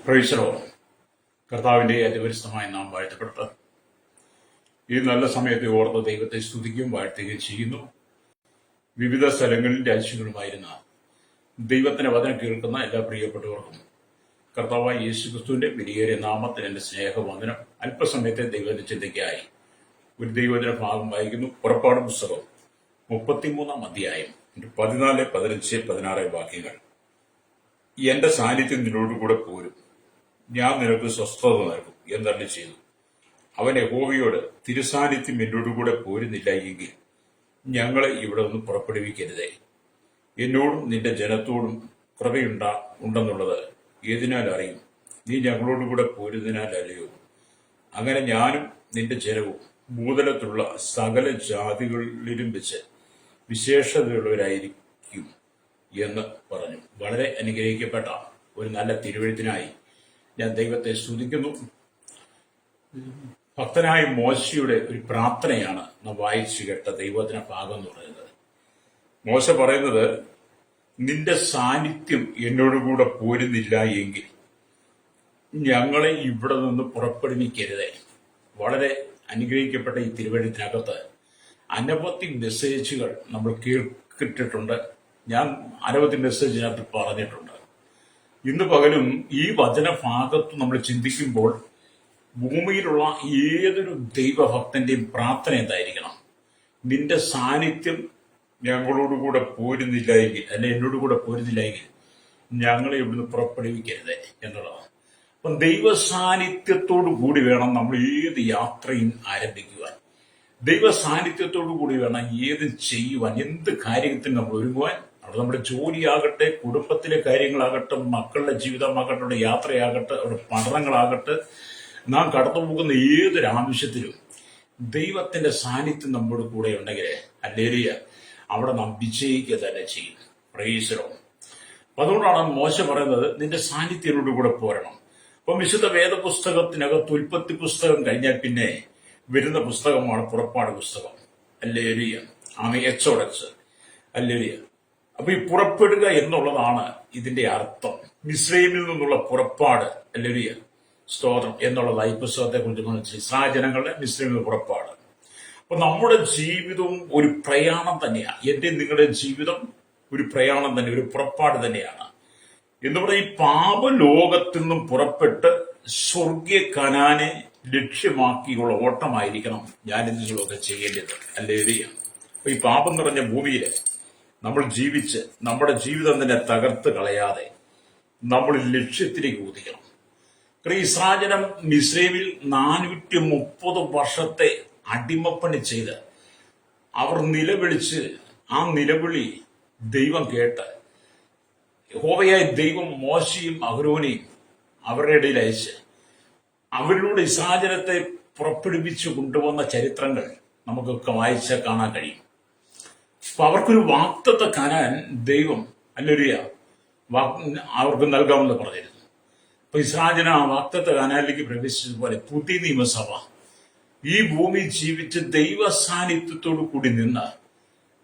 Praise the Lord. കർത്താവിന്റെ അതിപരിശുദ്ധമായ നാം വാഴ്ത്തപ്പെടട്ടെ. ഈ നല്ല സമയത്തെ ഓർത്ത് ദൈവത്തെ സ്തുതിക്കുകയും വാഴ്ത്തുകയും ചെയ്യുന്നു. വിവിധ സ്ഥലങ്ങളിൽ രാജ്യങ്ങളുമായിരുന്ന ദൈവത്തിന്റെ വചനം കേൾക്കുന്ന എല്ലാ പ്രിയപ്പെട്ടവർക്കും കർത്താവായ യേശുക്രിസ്തുവിന്റെ വിലയേറിയ നാമത്തിൽ എന്റെ സ്നേഹവന്ദനം. അല്പസമയത്തെ ദൈവത്തിന്റെ ചിന്തയ്ക്കായി ഒരു ദൈവവചന ഭാഗം വായിക്കുന്നു. പുറപ്പാട് പുസ്തകം 33-ാം അധ്യായം 14, 15, 16 വാക്യങ്ങൾ. എന്റെ സാന്നിധ്യം നിന്നോടുകൂടെ പോരും, ഞാൻ നിനക്ക് സ്വസ്ഥത നൽകും എന്നരുളി ചെയ്തു. അവൻ യഹോവയോട്, തിരുസാന്നിധ്യം എന്നോടുകൂടെ പോരുന്നില്ല എങ്കിൽ ഞങ്ങളെ ഇവിടെ നിന്ന് പുറപ്പെടുവിക്കരുതേ. എന്നോടും നിന്റെ ജനത്തോടും കൃപയുണ്ടെന്നുള്ളത് ഏതിനാൽ അറിയും? നീ ഞങ്ങളോടുകൂടെ പോരുന്നതിനാലല്ലയോ? അങ്ങനെ ഞാനും നിന്റെ ജനവും ഭൂതലത്തിലുള്ള സകല ജാതികളിലും വെച്ച് വിശേഷതയുള്ളവരായിരിക്കും എന്ന് പറഞ്ഞു. വളരെ അനുഗ്രഹിക്കപ്പെട്ട ഒരു നല്ല തിരുവെഴുത്തിനായി ഞാൻ ദൈവത്തെ സ്തുതിക്കുന്നു. ഭക്തനായ മോശയുടെ ഒരു പ്രാർത്ഥനയാണ് നാം വായിച്ചു കേട്ട ദൈവവചന ഭാഗം എന്ന് പറയുന്നത്. മോശ പറയുന്നത്, നിന്റെ സാന്നിധ്യം എന്നോടുകൂടെ പോരുന്നില്ല എങ്കിൽ ഞങ്ങളെ ഇവിടെ നിന്ന് പുറപ്പെടുവിക്കരുതേ. വളരെ അനുഗ്രഹിക്കപ്പെട്ട ഈ തിരുവെഴുത്തിനകത്ത് അനവധി മെസ്സേജുകൾ നമ്മൾ കേട്ടിട്ടുണ്ട്. ഞാൻ അനവധി മെസ്സേജിനകത്ത് പറഞ്ഞിട്ടുണ്ട്. ഇന്ന് പകലും ഈ വചനഭാഗത്ത് നമ്മൾ ചിന്തിക്കുമ്പോൾ ഭൂമിയിലുള്ള ഏതൊരു ദൈവഭക്തന്റെയും പ്രാർത്ഥന എന്തായിരിക്കണം? നിന്റെ സാന്നിധ്യം ഞങ്ങളോടുകൂടെ പോരുന്നില്ല എങ്കിൽ, അല്ലെ എന്നോടുകൂടെ പോരുന്നില്ല എങ്കിൽ ഞങ്ങളെ ഇവിടുന്ന് പുറപ്പെടുവിക്കരുത് എന്നുള്ളതാണ്. അപ്പം ദൈവ സാന്നിധ്യത്തോടു കൂടി വേണം നമ്മൾ ഏത് യാത്രയും ആരംഭിക്കുവാൻ. ദൈവ സാന്നിധ്യത്തോടു കൂടി വേണം ഏത് ചെയ്യുവാൻ, എന്ത് കാര്യത്തിൽ നമ്മൾ ഒരുങ്ങുവാൻ. അവിടെ നമ്മുടെ ജോലിയാകട്ടെ, കുടുംബത്തിലെ കാര്യങ്ങളാകട്ടെ, മക്കളുടെ ജീവിതമാകട്ടെ, അവിടെ യാത്രയാകട്ടെ, അവിടെ പഠനങ്ങളാകട്ടെ, നാം കടന്നു പോകുന്ന ഏതൊരു ആവശ്യത്തിലും ദൈവത്തിന്റെ സാന്നിധ്യം നമ്മുടെ കൂടെ ഉണ്ടെങ്കിൽ ഹല്ലേലൂയ, അവിടെ നാം വിജയിക്കുക തന്നെ ചെയ്യും. Praise the Lord. അതുകൊണ്ടാണ് മോശ പറയുന്നത്, നിന്റെ സാന്നിധ്യത്തോടു കൂടെ പോരണം. അപ്പം വിശുദ്ധ വേദപുസ്തകത്തിനകത്ത് ഉൽപ്പത്തി പുസ്തകം കഴിഞ്ഞാൽ പിന്നെ വരുന്ന പുസ്തകമാണ് പുറപ്പാട് പുസ്തകം. Hallelujah, exodus. ഹല്ലേലൂയ. അപ്പൊ ഈ പുറപ്പെടുക എന്നുള്ളതാണ് ഇതിന്റെ അർത്ഥം. മിസ്രൈമിൽ നിന്നുള്ള പുറപ്പാട്, ഹല്ലേലൂയ, സ്തോത്രം എന്നുള്ളതാണ് ഈ പുസ്തകത്തെ കുറിച്ച്. ഇസ്രായേൽ ജനങ്ങളുടെ മിസ്രൈമിൽ പുറപ്പാട്. അപ്പൊ നമ്മുടെ ജീവിതവും ഒരു പ്രയാണം തന്നെയാണ്. എന്റെ നിങ്ങളുടെ ജീവിതം ഒരു പ്രയാണം തന്നെ, ഒരു പുറപ്പാട് തന്നെയാണ്. എന്ന് പറഞ്ഞാൽ ഈ പാപലോകത്തിൽ നിന്നും പുറപ്പെട്ട് സ്വർഗീയ കനാനെ ലക്ഷ്യമാക്കിയുള്ള ഓട്ടമായിരിക്കണം ഞാൻ നിങ്ങളൊക്കെ ചെയ്യേണ്ടത്. ഹല്ലേലൂയ. അപ്പൊ ഈ പാപം നിറഞ്ഞ ഭൂമിയിൽ നമ്മൾ ജീവിച്ച് നമ്മുടെ ജീവിതം തന്നെ തകർത്ത് കളയാതെ നമ്മൾ ലക്ഷ്യത്തിലേക്ക് ഊതിക്കണം. ഇസ്രായേൽ മിസ്രൈമിൽ 430 വർഷത്തെ അടിമപ്പണി ചെയ്ത് അവർ നിലവിളിച്ച്, ആ നിലവിളി ദൈവം കേട്ട് യഹോവയായ ദൈവം മോശയും അഹരോനെയും അവരുടെ ഇടയിൽ അയച്ച് അവരിലൂടെ ഇസ്രായേലത്തെ പുറപ്പെടുവിച്ചു കൊണ്ടുവന്ന ചരിത്രങ്ങൾ നമുക്കൊക്കെ വായിച്ചാൽ കാണാൻ കഴിയും. അപ്പൊ അവർക്കൊരു വാഗ്ദത്ത കനാൻ ദൈവം ഹല്ലേലൂയ അവർക്ക് നൽകാമെന്ന് പറഞ്ഞിരുന്നു. അപ്പൊ ഇസ്രായേൽ ആ വാഗ്ദത്ത കനാലിലേക്ക് പ്രവേശിച്ചതുപോലെ പുതിയ നിയമസഭ ഈ ഭൂമി ജീവിച്ച് ദൈവ സാന്നിധ്യത്തോടു കൂടി നിന്ന്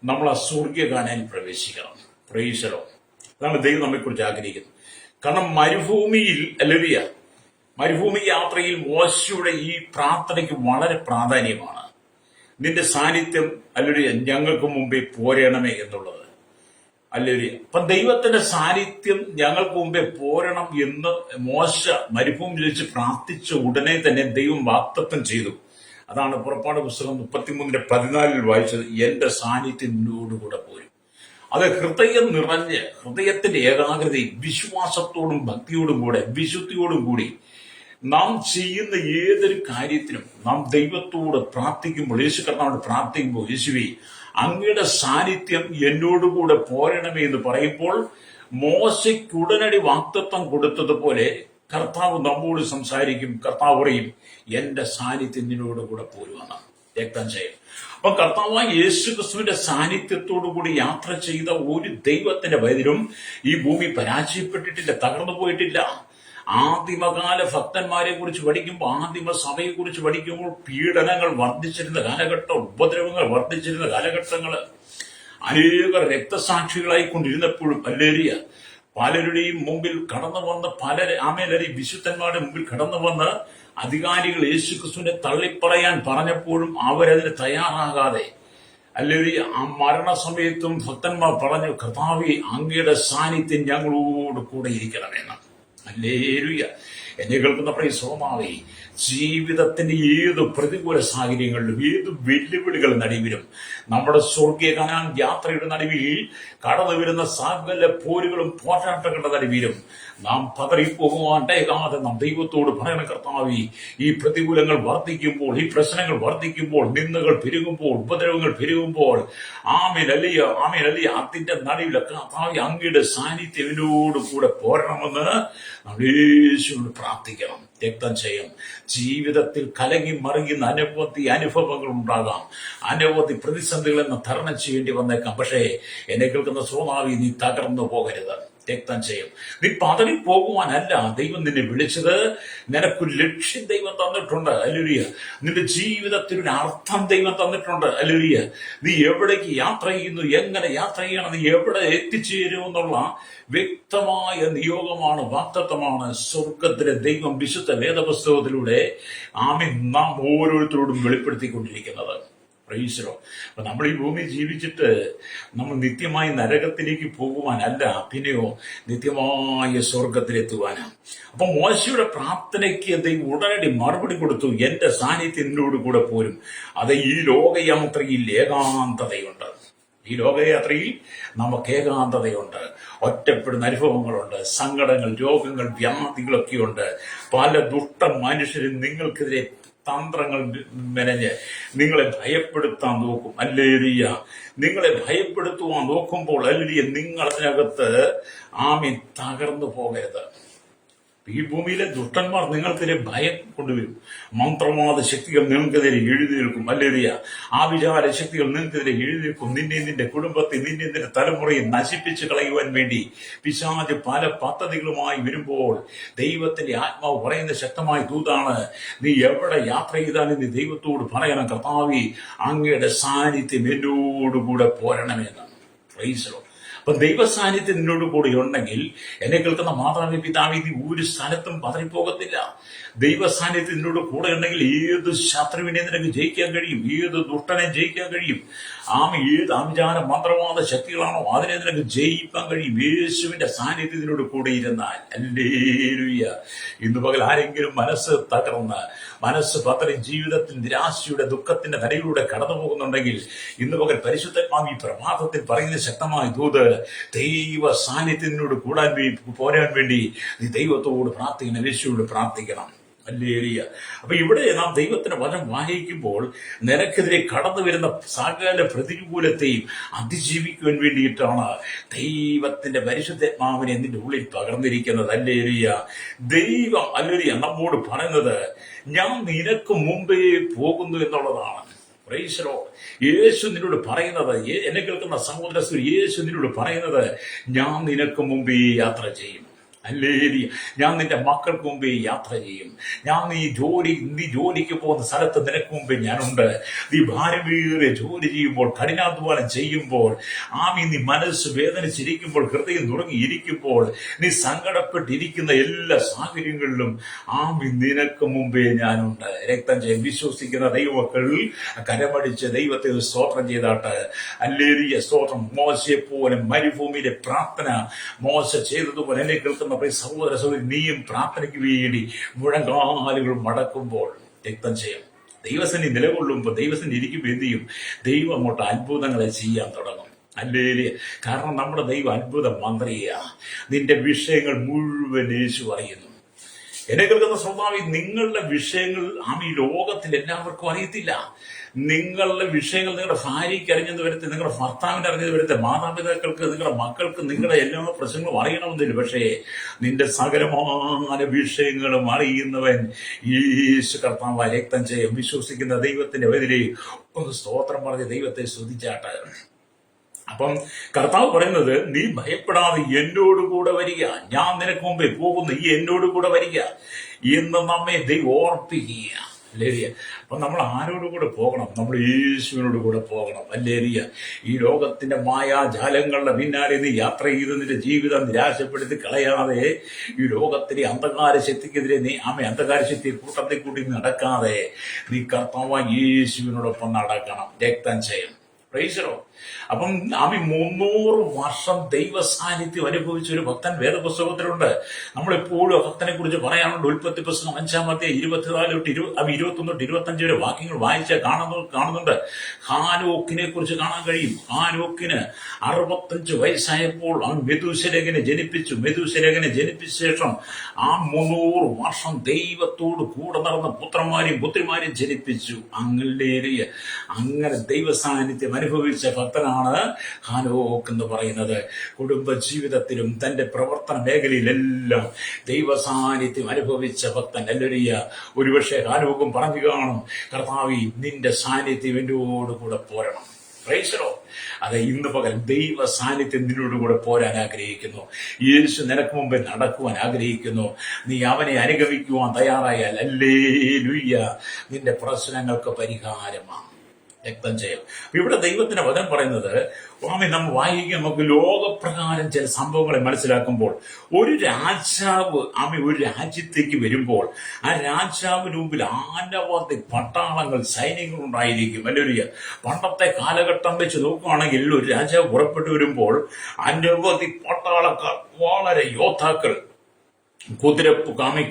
നമ്മൾ ആ സ്വർഗീയ കനാലിൽ പ്രവേശിക്കണം. Praise the Lord. അതാണ് ദൈവം നമ്മെക്കുറിച്ച് ആഗ്രഹിക്കുന്നത്. കാരണം മരുഭൂമിയിൽ ഹല്ലേലൂയ, മരുഭൂമി യാത്രയിൽ മോശയുടെ ഈ പ്രാർത്ഥനയ്ക്ക് വളരെ പ്രാധാന്യമാണ്. നിന്റെ സാന്നിധ്യം ഹല്ലേലൂയ ഞങ്ങൾക്ക് മുമ്പേ പോരണമേ എന്നുള്ളത്. ഹല്ലേലൂയ. അപ്പൊ ദൈവത്തിന്റെ സാന്നിധ്യം ഞങ്ങൾക്ക് മുമ്പേ പോരണം എന്ന് മോശ മരുഭൂമിയിൽ വെച്ച് പ്രാർത്ഥിച്ച ഉടനെ തന്നെ ദൈവം വാഗ്ദത്തം ചെയ്തു. അതാണ് പുറപ്പാട് പുസ്തകം 33-14 വായിച്ചത്, എന്റെ സാന്നിധ്യം നിന്നോടുകൂടെ പോരും. അത് ഹൃദയം നിറഞ്ഞ്, ഹൃദയത്തിന്റെ ഏകാഗ്രതയും വിശ്വാസത്തോടും ഭക്തിയോടും കൂടെ, വിശുദ്ധിയോടും കൂടി നാം ചെയ്യുന്ന ഏതൊരു കാര്യത്തിനും നാം ദൈവത്തോട് പ്രാർത്ഥിക്കുമ്പോൾ, യേശു കർത്താവിനോട് പ്രാർത്ഥിക്കുമ്പോൾ, യേശുവേ അങ്ങയുടെ സാന്നിധ്യം എന്നോടുകൂടെ പോരണമേ എന്ന് പറയുമ്പോൾ മോശയ്ക്ക് ഉടനടി വാഗ്ദത്തം കൊടുത്തതുപോലെ കർത്താവ് നമ്മോട് സംസാരിക്കും. കർത്താവ് പറയും, എന്റെ സാന്നിധ്യം നിന്നോടുകൂടെ പോരുമെന്ന് രക്തം ചെയ്യും. അപ്പൊ കർത്താവായ യേശു ക്രിസ്തുവിന്റെ സാന്നിധ്യത്തോടുകൂടി യാത്ര ചെയ്ത ഒരു ദൈവത്തിന്റെ വൈദ്യരും ഈ ഭൂമി പരാജയപ്പെട്ടിട്ടില്ല, തകർന്നു പോയിട്ടില്ല. ആദിമകാല ഭക്തന്മാരെ കുറിച്ച് പഠിക്കുമ്പോൾ, ആദിമ സഭയെ കുറിച്ച് പഠിക്കുമ്പോൾ പീഡനങ്ങൾ വർദ്ധിച്ചിരുന്ന കാലഘട്ടം, ഉപദ്രവങ്ങൾ വർദ്ധിച്ചിരുന്ന കാലഘട്ടങ്ങള്, അനേക രക്തസാക്ഷികളായിക്കൊണ്ടിരുന്നപ്പോഴും ഹല്ലേലൂയ പലരുടെയും മുമ്പിൽ കടന്നു വന്ന് ആമേലരി വിശുദ്ധന്മാരുടെ മുമ്പിൽ കടന്നു വന്ന് അധികാരികൾ യേശുക്രിസ്തുവിനെ തള്ളിപ്പറയാൻ പറഞ്ഞപ്പോഴും അവരതിന് തയ്യാറാകാതെ അല്ലെങ്കിൽ ആ മരണസമയത്തും ഭക്തന്മാർ പറഞ്ഞു, കർത്താവേ, അങ്ങയുടെ സാന്നിധ്യം ഞങ്ങളോട് കൂടെ ഇരിക്കണമെന്ന്. ഹല്ലേലൂയ. എന്നെ കേൾക്കുന്ന പ്രിയ സഹോദരനേ, ജീവിതത്തിന്റെ ഏത് പ്രതികൂല സാഹചര്യങ്ങളിലും ഏത് വെല്ലുവിളികൾ നടുവിലും നമ്മുടെ സ്വർഗീയ കനാൻ യാത്രയുടെ നടുവിൽ കടന്നു വരുന്ന സകല പോരുകളും പോരാട്ടങ്ങളുടെ നടുവിലും നാം പതറിപ്പോകുവാണ്ടേക്കാതെ നാം ദൈവത്തോട് പറയണം, കർത്താവേ, ഈ പ്രതികൂലങ്ങൾ വർദ്ധിക്കുമ്പോൾ, ഈ പ്രശ്നങ്ങൾ വർദ്ധിക്കുമ്പോൾ, നിന്ദകൾ പെരുകുമ്പോൾ, ഉപദ്രവങ്ങൾ പെരുകുമ്പോൾ, ആമേൻ അല്ലിയ അതിന്റെ നടുവിൽ കർത്താവേ, അങ്ങയുടെ സാന്നിധ്യം എന്നോട് കൂടെ പോരണമെന്ന് നമ്മൾ യേശുവിനോട് പ്രാർത്ഥിക്കണം. രക്തം ചെയ്യും. ജീവിതത്തിൽ കലങ്ങി മറിയുന്ന അനവധി അനുഭവങ്ങൾ ഉണ്ടാകാം, അനവധി പ്രതിസന്ധികളെന്ന് തരണം ചെയ്യേണ്ടി വന്നേക്കാം. പക്ഷേ എന്നെ കേൾക്കുന്ന സോമാവി, നീ തകർന്നു പോകരുത്. രക്തം ചെയ്യും. നീ പതറി പോകുവാനല്ല ദൈവം നിന്നെ വിളിച്ചത്. നിനക്കൊരു ലക്ഷ്യം ദൈവം തന്നിട്ടുണ്ട്. ഹല്ലേലൂയ. നിന്റെ ജീവിതത്തിനൊരു അർത്ഥം ദൈവം തന്നിട്ടുണ്ട്. ഹല്ലേലൂയ. നീ എവിടേക്ക് യാത്ര ചെയ്യുന്നു, എങ്ങനെ യാത്ര ചെയ്യണം, നീ എവിടെ എത്തിച്ചേരുമെന്നുള്ള വ്യക്തമായ നിയോഗമാണ്, വാഗ്ദത്തമാണ് സ്വർഗത്തിലെ ദൈവം വിശുദ്ധ വേദപുസ്തകത്തിലൂടെ നാം ഓരോരുത്തരോടും വെളിപ്പെടുത്തിക്കൊണ്ടിരിക്കുന്നത്. പ്രൈസലോ. അപ്പൊ നമ്മൾ ഈ ഭൂമി ജീവിച്ചിട്ട് നമ്മൾ നിത്യമായി നരകത്തിലേക്ക് പോകുവാനല്ല, പിന്നെയോ നിത്യമായ സ്വർഗത്തിലെത്തുവാനാണ്. അപ്പൊ മോശയുടെ പ്രാർത്ഥനയ്ക്ക് ദൈവം ഉടനടി മറുപടി കൊടുത്തു, എന്റെ സാന്നിധ്യം എന്നോട് കൂടെ പോരും. അത് ഈ ലോകയാത്രയിൽ ഏകാന്തതയുണ്ട്. ഈ ലോകയാത്രയിൽ നമുക്ക് ഏകാന്തതയുണ്ട്, ഒറ്റപ്പെടുന്ന അനുഭവങ്ങളുണ്ട്, സങ്കടങ്ങൾ, രോഗങ്ങൾ, വ്യാധികളൊക്കെയുണ്ട്. പല ദുഷ്ട മനുഷ്യരും നിങ്ങൾക്കെതിരെ തന്ത്രങ്ങൾ മെനഞ്ഞ് നിങ്ങളെ ഭയപ്പെടുത്താൻ നോക്കും. ഹല്ലേലൂയ. നിങ്ങളെ ഭയപ്പെടുത്തുവാൻ നോക്കുമ്പോൾ ഹല്ലേലൂയ, നിങ്ങൾ അതിനകത്ത് തകർന്നു പോകരുത്. ഈ ഭൂമിയിലെ ദുഷ്ടന്മാർ നിങ്ങൾക്കെതിരെ ഭയം കൊണ്ടുവരും. മന്ത്രവാദ ശക്തികൾ നിങ്ങൾക്കെതിരെ എഴുന്നേൽക്കും. ഹല്ലേലൂയ. ആവിചാര ശക്തികൾ നിങ്ങൾക്കെതിരെ എഴുന്നേൽക്കും. നിന്റെ കുടുംബത്തെ, നിന്റെ തലമുറയെ നശിപ്പിച്ച് കളയുവാൻ വേണ്ടി പിശാച് പല പദ്ധതികളുമായി വരുമ്പോൾ ദൈവത്തിന്റെ ആത്മാവ് പറയുന്ന ശക്തമായ ദൂതാണ്, നീ എവിടെ യാത്ര ചെയ്താലും നീ ദൈവത്തോട് പറയണം, കർത്താവേ, അങ്ങയുടെ സാന്നിധ്യം എന്നോടുകൂടെ പോരണമെന്ന്. Praise Lord. അപ്പൊ ദൈവ സാന്നിധ്യം നിന്നോട് കൂടെ ഉണ്ടെങ്കിൽ, എന്നെ കേൾക്കുന്ന മാതാവേ, പിതാവേ, നീ ഒരു സ്ഥലത്തും പതറിപ്പോകത്തില്ല. ദൈവ സാന്നിധ്യം നിന്നോട് കൂടെ ഉണ്ടെങ്കിൽ ഏത് ശത്രുവിനെ നിനക്ക് ജയിക്കാൻ കഴിയും, ഏത് ദുഷ്ടനെ ജയിക്കാൻ കഴിയും. ഏത് ആഭിചാര മന്ത്രവാദ ശക്തികളാണോ അതിനെ നിനക്ക് ജയിക്കാൻ കഴിയും, യേശുവിന്റെ സാന്നിധ്യം നിന്നോട് കൂടെ ഇരുന്നാൽ. ഹല്ലേലൂയ. ഇന്ന് പകൽ ആരെങ്കിലും മനസ്സ് തകർന്ന്, മനസ്സ് പതറി, ജീവിതത്തിൽ നിരാശയുടെ ദുഃഖത്തിന്റെ തലയിലൂടെ കടന്നു പോകുന്നുണ്ടെങ്കിൽ, ഇന്ന് പകൽ പരിശുദ്ധാത്മാവ് ഈ പ്രഭാതത്തിൽ പറയുന്ന ശക്തമായ ദൂത്, ദൈവ സാന്നിധ്യത്തിനോട് പോരാൻ വേണ്ടി നീ ദൈവത്തോട് പ്രാർത്ഥിക്കണം, യേശുവോട് പ്രാർത്ഥിക്കണം. ഹല്ലേലൂയ. അപ്പൊ ഇവിടെ നാം ദൈവത്തിന്റെ വചനം വായിക്കുമ്പോൾ നിനക്കെതിരെ കടന്നു വരുന്ന സകല പ്രതികൂലത്തെയും അതിജീവിക്കുവാൻ വേണ്ടിയിട്ടാണ് ദൈവത്തിന്റെ പരിശുദ്ധാത്മാവിനെ നിന്റെ ഉള്ളിൽ പകർന്നിരിക്കുന്നത്. ഹല്ലേലൂയ. ദൈവം ഹല്ലേലൂയ നമ്മോട് പറയുന്നത്, ഞാൻ നിനക്ക് മുമ്പേ പോകുന്നു എന്നുള്ളതാണ്. Praise Lord. യേശു നിന്നോട് പറയുന്നത്, എന്നെ കേൾക്കുന്ന സഹോദരൻ, യേശു നിന്നോട് പറയുന്നത്, ഞാൻ നിനക്ക് മുമ്പേ യാത്ര ചെയ്യും. ഹല്ലേലൂയ. ഞാൻ നിന്റെ മക്കൾക്ക് മുമ്പേ യാത്ര ചെയ്യും. ഞാൻ നീ ജോലിക്ക് പോകുന്ന സ്ഥലത്ത് നിനക്ക് മുമ്പേ ഞാനുണ്ട്. നീ ഭാരമേറിയ ജോലി ചെയ്യുമ്പോൾ, കഠിനാധ്വാനം ചെയ്യുമ്പോൾ, നീ മനസ്സ് വേദനിച്ചിരിക്കുമ്പോൾ, ഹൃദയം നുറങ്ങിയിരിക്കുമ്പോൾ, നീ സങ്കടപ്പെട്ടിരിക്കുന്ന എല്ലാ സാഹചര്യങ്ങളിലും നിനക്ക് മുമ്പേ ഞാനുണ്ട്. രക്തം ചെയ്ത് വിശ്വസിക്കുന്ന ദൈവമക്കൾ കരമടിച്ച് ദൈവത്തെ സ്തോത്രം ചെയ്താട്ട്. ഹല്ലേലൂയ. സ്തോത്രം. മോശയെ പോലെ മരുഭൂമിയിലെ പ്രാർത്ഥന മോശ ചെയ്തതുപോലെ എന്നെ കേൾക്കുന്ന സഹോദര സഹോദരി, നീയും പ്രാർത്ഥനയ്ക്ക് വേണ്ടി മുഴങ്കാലുകൾ മടക്കുമ്പോൾ രക്തം ചെയ്യും. ദൈവസന്നിധി നിലകൊള്ളുമ്പോൾ, ദൈവസന്നിധി ഇരിക്കുമ്പോൾ എന്ത് ചെയ്യും? ദൈവം അങ്ങോട്ട് അത്ഭുതങ്ങളെ ചെയ്യാൻ തുടങ്ങും. ഹല്ലേലൂയ. കാരണം നമ്മുടെ ദൈവം അത്ഭുത മന്ത്രിയാ. നിന്റെ വിഷയങ്ങൾ മുഴുവൻ യേശു അറിയുന്നു. എന്നെ കേൾക്കുന്ന സ്വഭാവം, നിങ്ങളുടെ വിഷയങ്ങൾ ഈ ലോകത്തിൽ എല്ലാവർക്കും അറിയത്തില്ല. നിങ്ങളുടെ വിഷയങ്ങൾ നിങ്ങളുടെ ഭാര്യയ്ക്ക് അറിഞ്ഞെന്ന് വരത്തെ, നിങ്ങളുടെ ഭർത്താവിന് അറിഞ്ഞത് വരത്തെ, മാതാപിതാക്കൾക്ക്, നിങ്ങളുടെ മക്കൾക്ക് നിങ്ങളുടെ എല്ലാ പ്രശ്നങ്ങളും അറിയണമെന്നില്ല. പക്ഷേ നിന്റെ സകലമായ വിഷയങ്ങളും അറിയുന്നവൻ യേശു കർത്താവ്. രക്തം ചെയ്യും. വിശ്വസിക്കുന്ന ദൈവത്തിന്റെ എതിരെ ഒന്ന് സ്തോത്രം പറഞ്ഞ് ദൈവത്തെ സ്തുതിച്ചാട്ട്. അപ്പം കർത്താവ് പറയുന്നത്, നീ ഭയപ്പെടാതെ എന്നോടുകൂടെ വരിക, ഞാൻ നിനക്ക് മുമ്പേ പോകുന്നു, ഈ എന്നോടുകൂടെ വരിക എന്ന് നമ്മെ ദൈവം ഓർപ്പിക്കുക. അല്ലേരിയ. അപ്പൊ നമ്മൾ ആരോട് കൂടെ പോകണം? നമ്മൾ യേശുവിനോട് കൂടെ പോകണം. അല്ലേരിയ. ഈ ലോകത്തിന്റെ മായാജാലങ്ങളുടെ പിന്നാലെ നീ യാത്ര ചെയ്ത് നിന്റെ ജീവിതം നിരാശപ്പെടുത്തി കളയാതെ, ഈ ലോകത്തിലെ അന്ധകാര ശക്തിക്കെതിരെ നീ അന്ധകാര ശക്തി കൂട്ടത്തിൽ കൂടി നടക്കാതെ, നീ കർത്താവായ യേശുവിനോടൊപ്പം നടക്കണം. രക്തം ചെയ്യണം. പ്രൈസറോ. അപ്പം 300 വർഷം ദൈവ സാന്നിധ്യം അനുഭവിച്ച ഒരു ഭക്തൻ വേദപുസ്തകത്തിലുണ്ട്. നമ്മളെപ്പോഴും ആ ഭക്തനെ കുറിച്ച് പറയാനുണ്ട്. ഉൽപ്പത്തി പുസ്തകം 5-ാം 24 തൊട്ട് 21 തൊട്ട് 25 വരെ വാക്യങ്ങൾ വായിച്ചാൽ കാണുന്നുണ്ട്. ഹാനോക്കിനെ കുറിച്ച് കാണാൻ കഴിയും. ഹാനോക്കിന് 65 വയസ്സായപ്പോൾ അവൻ മെഥൂശലഹനെ ജനിപ്പിച്ചു. മെഥൂശലഹനെ ജനിപ്പിച്ച ശേഷം ആ 300 വർഷം ദൈവത്തോട് കൂടെ നടന്ന പുത്രന്മാരെയും പുത്രിമാരെയും ജനിപ്പിച്ചു. അങ്ങനെ ദൈവ സാന്നിധ്യം അനുഭവിച്ച ഭക്തനാണ് ഹാനോക്ക് എന്ന് പറയുന്നത്. കുടുംബ ജീവിതത്തിലും തന്റെ പ്രവർത്തന മേഖലയിലെല്ലാം ദൈവ സാന്നിധ്യം അനുഭവിച്ച ഭക്തൻ. ഹല്ലേലൂയ. ഒരുപക്ഷെ ഹാനോക്കും പറഞ്ഞു കാണും, കർത്താവേ, നിന്റെ സാന്നിധ്യം എന്നോട് കൂടെ പോരണം. പ്രൈസലോ. അതെ, ഇന്ന് പകൽ ദൈവ സാന്നിധ്യം നിന്നോട് കൂടെ പോരാൻ ആഗ്രഹിക്കുന്നു. യേശു നിനക്ക് മുമ്പേ നടക്കുവാൻ ആഗ്രഹിക്കുന്നു. നീ അവനെ അനുഗമിക്കുവാൻ തയ്യാറായാൽ ഹല്ലേലൂയ, നിന്റെ പ്രശ്നങ്ങൾക്ക് പരിഹാരമാണ്. രക്തം ചെയ്യും. ഇവിടെ ദൈവത്തിന്റെ വചനം പറയുന്നത്, നമ്മൾ വായിക്കുക, നമുക്ക് ലോകപ്രകാരം ചില സംഭവങ്ങളെ മനസ്സിലാക്കുമ്പോൾ, ഒരു രാജാവ് ഒരു രാജ്യത്തേക്ക് വരുമ്പോൾ ആ രാജാവിന് മുമ്പിൽ അനവധി പട്ടാളങ്ങൾ, സൈന്യങ്ങൾ ഉണ്ടായിരിക്കും. അല്ലെങ്കിൽ പണ്ടത്തെ കാലഘട്ടം വെച്ച് നോക്കുകയാണെങ്കിൽ ഒരു രാജാവ് പുറപ്പെട്ടു വരുമ്പോൾ അനവധി പട്ടാളക്കാർ, വളരെ യോദ്ധാക്കൾ,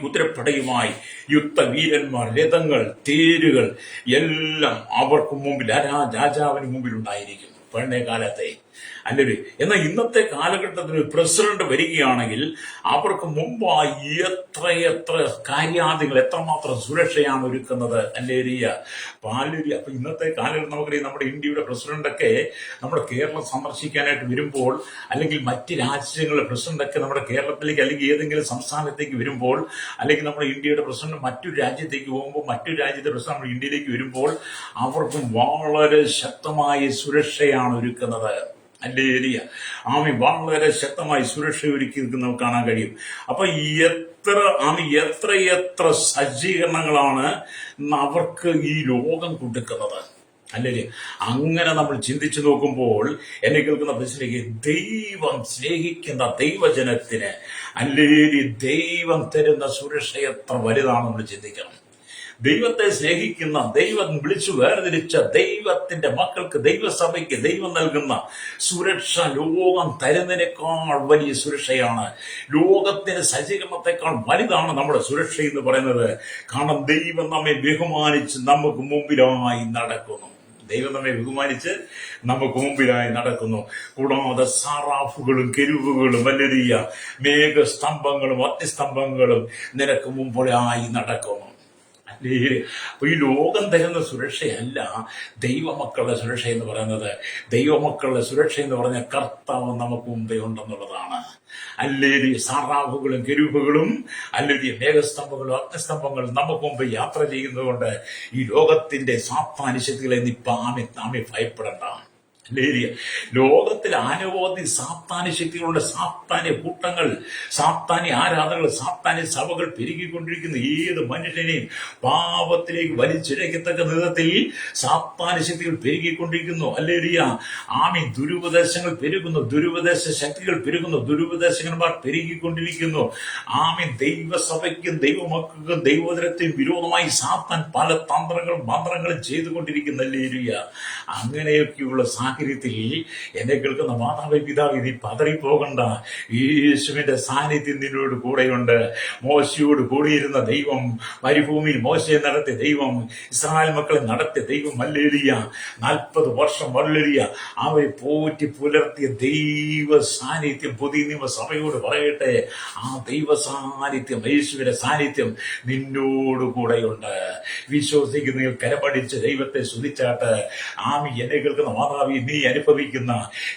കുതിരപ്പടയുമായി യുദ്ധവീരന്മാർ, രഥങ്ങൾ, തേരുകൾ എല്ലാം അവർക്ക് മുമ്പിൽ, രാജാവിന് മുമ്പിൽ ഉണ്ടായിരിക്കും പഴയ കാലത്തെ. അല്ലേ? എന്നാൽ ഇന്നത്തെ കാലഘട്ടത്തിൽ പ്രസിഡന്റ് വരികയാണെങ്കിൽ അവർക്ക് മുമ്പായി എത്രയെത്ര കാര്യാദികൾ, എത്രമാത്രം സുരക്ഷയാണ് ഒരുക്കുന്നത്. അല്ലേരിയ. അപ്പൊ ഇന്നത്തെ കാലഘട്ടം നമുക്കറിയാം, നമ്മുടെ ഇന്ത്യയുടെ പ്രസിഡന്റൊക്കെ നമ്മുടെ കേരളം സന്ദർശിക്കാനായിട്ട് വരുമ്പോൾ, അല്ലെങ്കിൽ മറ്റ് രാജ്യങ്ങളിലെ പ്രസിഡന്റൊക്കെ നമ്മുടെ കേരളത്തിലേക്ക് അല്ലെങ്കിൽ ഏതെങ്കിലും സംസ്ഥാനത്തേക്ക് വരുമ്പോൾ, അല്ലെങ്കിൽ നമ്മുടെ ഇന്ത്യയുടെ പ്രസിഡന്റ് മറ്റൊരു രാജ്യത്തേക്ക് പോകുമ്പോൾ, മറ്റൊരു രാജ്യത്തെ പ്രസിഡന്റ് നമ്മുടെ ഇന്ത്യയിലേക്ക് വരുമ്പോൾ അവർക്കും വളരെ ശക്തമായ സുരക്ഷയാണ് ഒരുക്കുന്നത്. ഹല്ലേലൂയ. വളരെ ശക്തമായി സുരക്ഷ ഒരുക്കി നമുക്ക് കാണാൻ കഴിയും. അപ്പൊ എത്രയെത്ര സജ്ജീകരണങ്ങളാണ് അവർക്ക് ഈ ലോകം കൊടുക്കുന്നത്. അല്ലേ? അങ്ങനെ നമ്മൾ ചിന്തിച്ചു നോക്കുമ്പോൾ എന്നെ കേൾക്കുന്ന പ്രശ്നത്തിലേക്ക്, ദൈവം സ്നേഹിക്കുന്ന ദൈവജനത്തിന് ദൈവം തരുന്ന സുരക്ഷ എത്ര വലുതാണ് നമ്മൾ ചിന്തിക്കണം. ദൈവത്തെ സ്നേഹിക്കുന്ന, ദൈവം വിളിച്ചു വേർതിരിച്ച ദൈവത്തിന്റെ മക്കൾക്ക്, ദൈവസഭയ്ക്ക് ദൈവം നൽകുന്ന സുരക്ഷ ലോകം തരുന്നതിനേക്കാൾ വലിയ സുരക്ഷയാണ്. ലോകത്തിന്റെ സജ്ജീകരണത്തെക്കാൾ വലുതാണ് നമ്മുടെ സുരക്ഷ എന്ന് പറയുന്നത്. കാരണം ദൈവം നമ്മെ ബഹുമാനിച്ച് നമുക്ക് മുമ്പിലായി നടക്കുന്നു. ദൈവം നമ്മെ ബഹുമാനിച്ച് നമുക്ക് മുമ്പിലായി നടക്കുന്നു. കൂടാതെ സാറാഫുകളും കെരൂബുകളും, ഹല്ലേലൂയ, മേഘസ്തംഭങ്ങളും അഗ്നിസ്തംഭങ്ങളും നിനക്ക് മുമ്പിലായി നടക്കുന്നു. അപ്പൊ ഈ ലോകം തരുന്ന സുരക്ഷയല്ല ദൈവമക്കളുടെ സുരക്ഷ എന്ന് പറയുന്നത്. ദൈവമക്കളുടെ സുരക്ഷ എന്ന് പറഞ്ഞ കർത്താവ് നമുക്ക് മുമ്പേ ഉണ്ടെന്നുള്ളതാണ്. അല്ലേലൂയ. സാറാഫുകളും കെരൂബുകളും, അല്ലേലൂയ, മേഘസ്തംഭങ്ങളും അഗ്നിസ്തംഭങ്ങളും നമുക്ക് മുമ്പ് യാത്ര ചെയ്യുന്നതുകൊണ്ട് ഈ ലോകത്തിന്റെ സാത്താന്യ ശക്തികളെ നാമെ ഭയപ്പെടേണ്ട. ലോകത്തിൽ അനവധി സാത്താന്യ ശക്തികളുടെ, സാത്താന്യ കൂട്ടങ്ങൾ, സാത്താന്യ ആരാധനകൾ, സാത്താന്യ സഭകൾ പെരുകിക്കൊണ്ടിരിക്കുന്ന ഏത് മനുഷ്യനെയും പാപത്തിലേക്ക് വലിച്ചിഴക്കത്തക്ക വിധത്തിൽ സാത്താന്യ ശക്തികൾ പെരുകിക്കൊണ്ടിരിക്കുന്നു. ഹല്ലേലൂയ. ദുരുപദേശങ്ങൾ പെരുകുന്നു, ദുരുപദേശ ശക്തികൾ പെരുകുന്നു, ദുരുപദേശകന്മാർ പെരുകിക്കൊണ്ടിരിക്കുന്നു. ദൈവസഭയ്ക്കും ദൈവമക്കൾക്കും ദൈവോദരത്തിനും വിരോധമായി സാത്താൻ പല തന്ത്രങ്ങളും മന്ത്രങ്ങളും ചെയ്തുകൊണ്ടിരിക്കുന്നു. ഹല്ലേലൂയ. അങ്ങനെയൊക്കെയുള്ള സാഹചര്യത്തിൽ എന്നെ കേൾക്കുന്ന മാതാവേ, പിതാവേ, നീ പതറിപ്പോകണ്ട. യേശുവിന്റെ സാന്നിധ്യം നിന്നോട് കൂടെയുണ്ട്. മോശയോട് കൂടിയിരുന്ന ദൈവം, മരുഭൂമിയിൽ മോശയെ നടത്തിയ ദൈവം, ഇസ്രായേൽ മക്കളെ നടത്തിയ ദൈവം, ഹല്ലേലൂയ, 40 വർഷം ഹല്ലേലൂയ അവയെ പോറ്റി പുലർത്തിയ ദൈവ സാന്നിധ്യം പുതിയ നിയമസഭയോട് പറയട്ടെ, ആ ദൈവ സാന്നിധ്യം, യേശുവിന്റെ സാന്നിധ്യം നിന്നോട് കൂടെയുണ്ട്. വിശ്വസിക്കുന്ന കരമടിച്ച് ദൈവത്തെ സ്തുതിച്ചാട്ട്. എന്നെ കേൾക്കുന്ന മാതാവി, നീ അനുഭവിക്കുന്ന,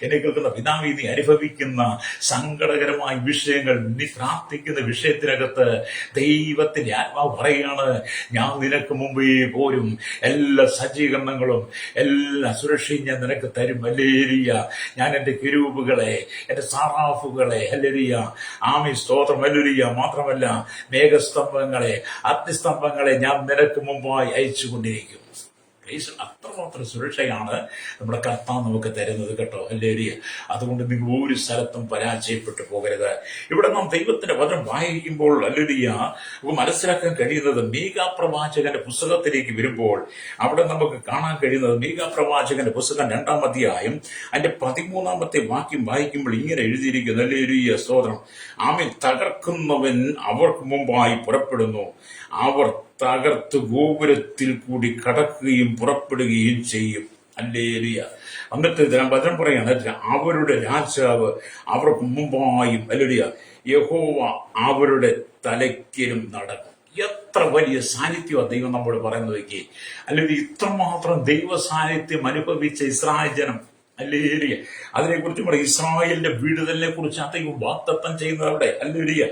എന്നെ കേൾക്കുന്ന പിതാവേ, നീ അനുഭവിക്കുന്ന സങ്കടകരമായ വിഷയങ്ങൾ, നീ പ്രാർത്ഥിക്കുന്ന വിഷയത്തിനകത്ത് ദൈവത്തിന്റെ ആത്മാവ് പറയാണ്, ഞാൻ നിനക്ക് മുമ്പേ പോരും, എല്ലാ സജ്ജീകരണങ്ങളും എല്ലാ സുരക്ഷയും ഞാൻ നിനക്ക് തരും. ഹല്ലേലൂയ. ഞാൻ എന്റെ കിരൂബുകളെ, എന്റെ സാറാഫുകളെ, ഹല്ലേലൂയ, ആമേൻ, സ്തോത്രം, ഹല്ലേലൂയ, മാത്രമല്ല മേഘസ്തംഭങ്ങളെ, അഗ്നിസ്തംഭങ്ങളെ ഞാൻ നിനക്ക് മുമ്പായി അയച്ചുകൊണ്ടിരിക്കും. അത്രമാത്രം സുരക്ഷയാണ് നമ്മുടെ കർത്താവ് നമുക്ക് തരുന്നത് കേട്ടോ. ഹല്ലേലൂയ. അതുകൊണ്ട് നിങ്ങൾ ഒരു സ്ഥലത്തും പരാജയപ്പെട്ടു പോകരുത്. ഇവിടെ നാം ദൈവത്തിന്റെ വചനം വായിക്കുമ്പോൾ ഹല്ലേലൂയ മനസ്സിലാക്കാൻ കഴിയുന്നത്, മീകാ പ്രവാചകന്റെ പുസ്തകത്തിലേക്ക് വരുമ്പോൾ അവിടെ നമുക്ക് കാണാൻ കഴിയുന്നത്, മീകാ പ്രവാചകന്റെ പുസ്തകം 2-ാം അധ്യായം അതിന്റെ 13-ാമത്തെ വാക്യം വായിക്കുമ്പോൾ ഇങ്ങനെ എഴുതിയിരിക്കുന്നു. ഹല്ലേലൂയ, സ്തോത്രം. ആമേൻ. തകർക്കുന്നവൻ അവർക്ക് മുമ്പായി പുറപ്പെടുന്നു, അവർ തകർത്ത് ഗോപുരത്തിൽ കൂടി കടക്കുകയും പുറപ്പെടുകയും ചെയ്യും. ഹല്ലേലൂയ. എന്നിട്ട് വചനം പറയാണ്, അവരുടെ രാജാവ് അവർക്ക് മുമ്പായും, ഹല്ലേലൂയ, യഹോവ അവരുടെ തലയ്ക്കലും നടക്കും. എത്ര വലിയ സാന്നിധ്യമാണ് ദൈവം നമ്മോട് പറയുന്നത്. അല്ലെങ്കിൽ ഇത്രമാത്രം ദൈവ സാന്നിധ്യം അനുഭവിച്ച ഇസ്രായേൽ ജനം, ഹല്ലേലൂയ, അതിനെക്കുറിച്ച് പറയും, ഇസ്രായേലിന്റെ വിടുതലിനെ കുറിച്ച് ദൈവം വാഗ്ദത്തം ചെയ്യുന്നത് അവിടെ. ഹല്ലേലൂയ,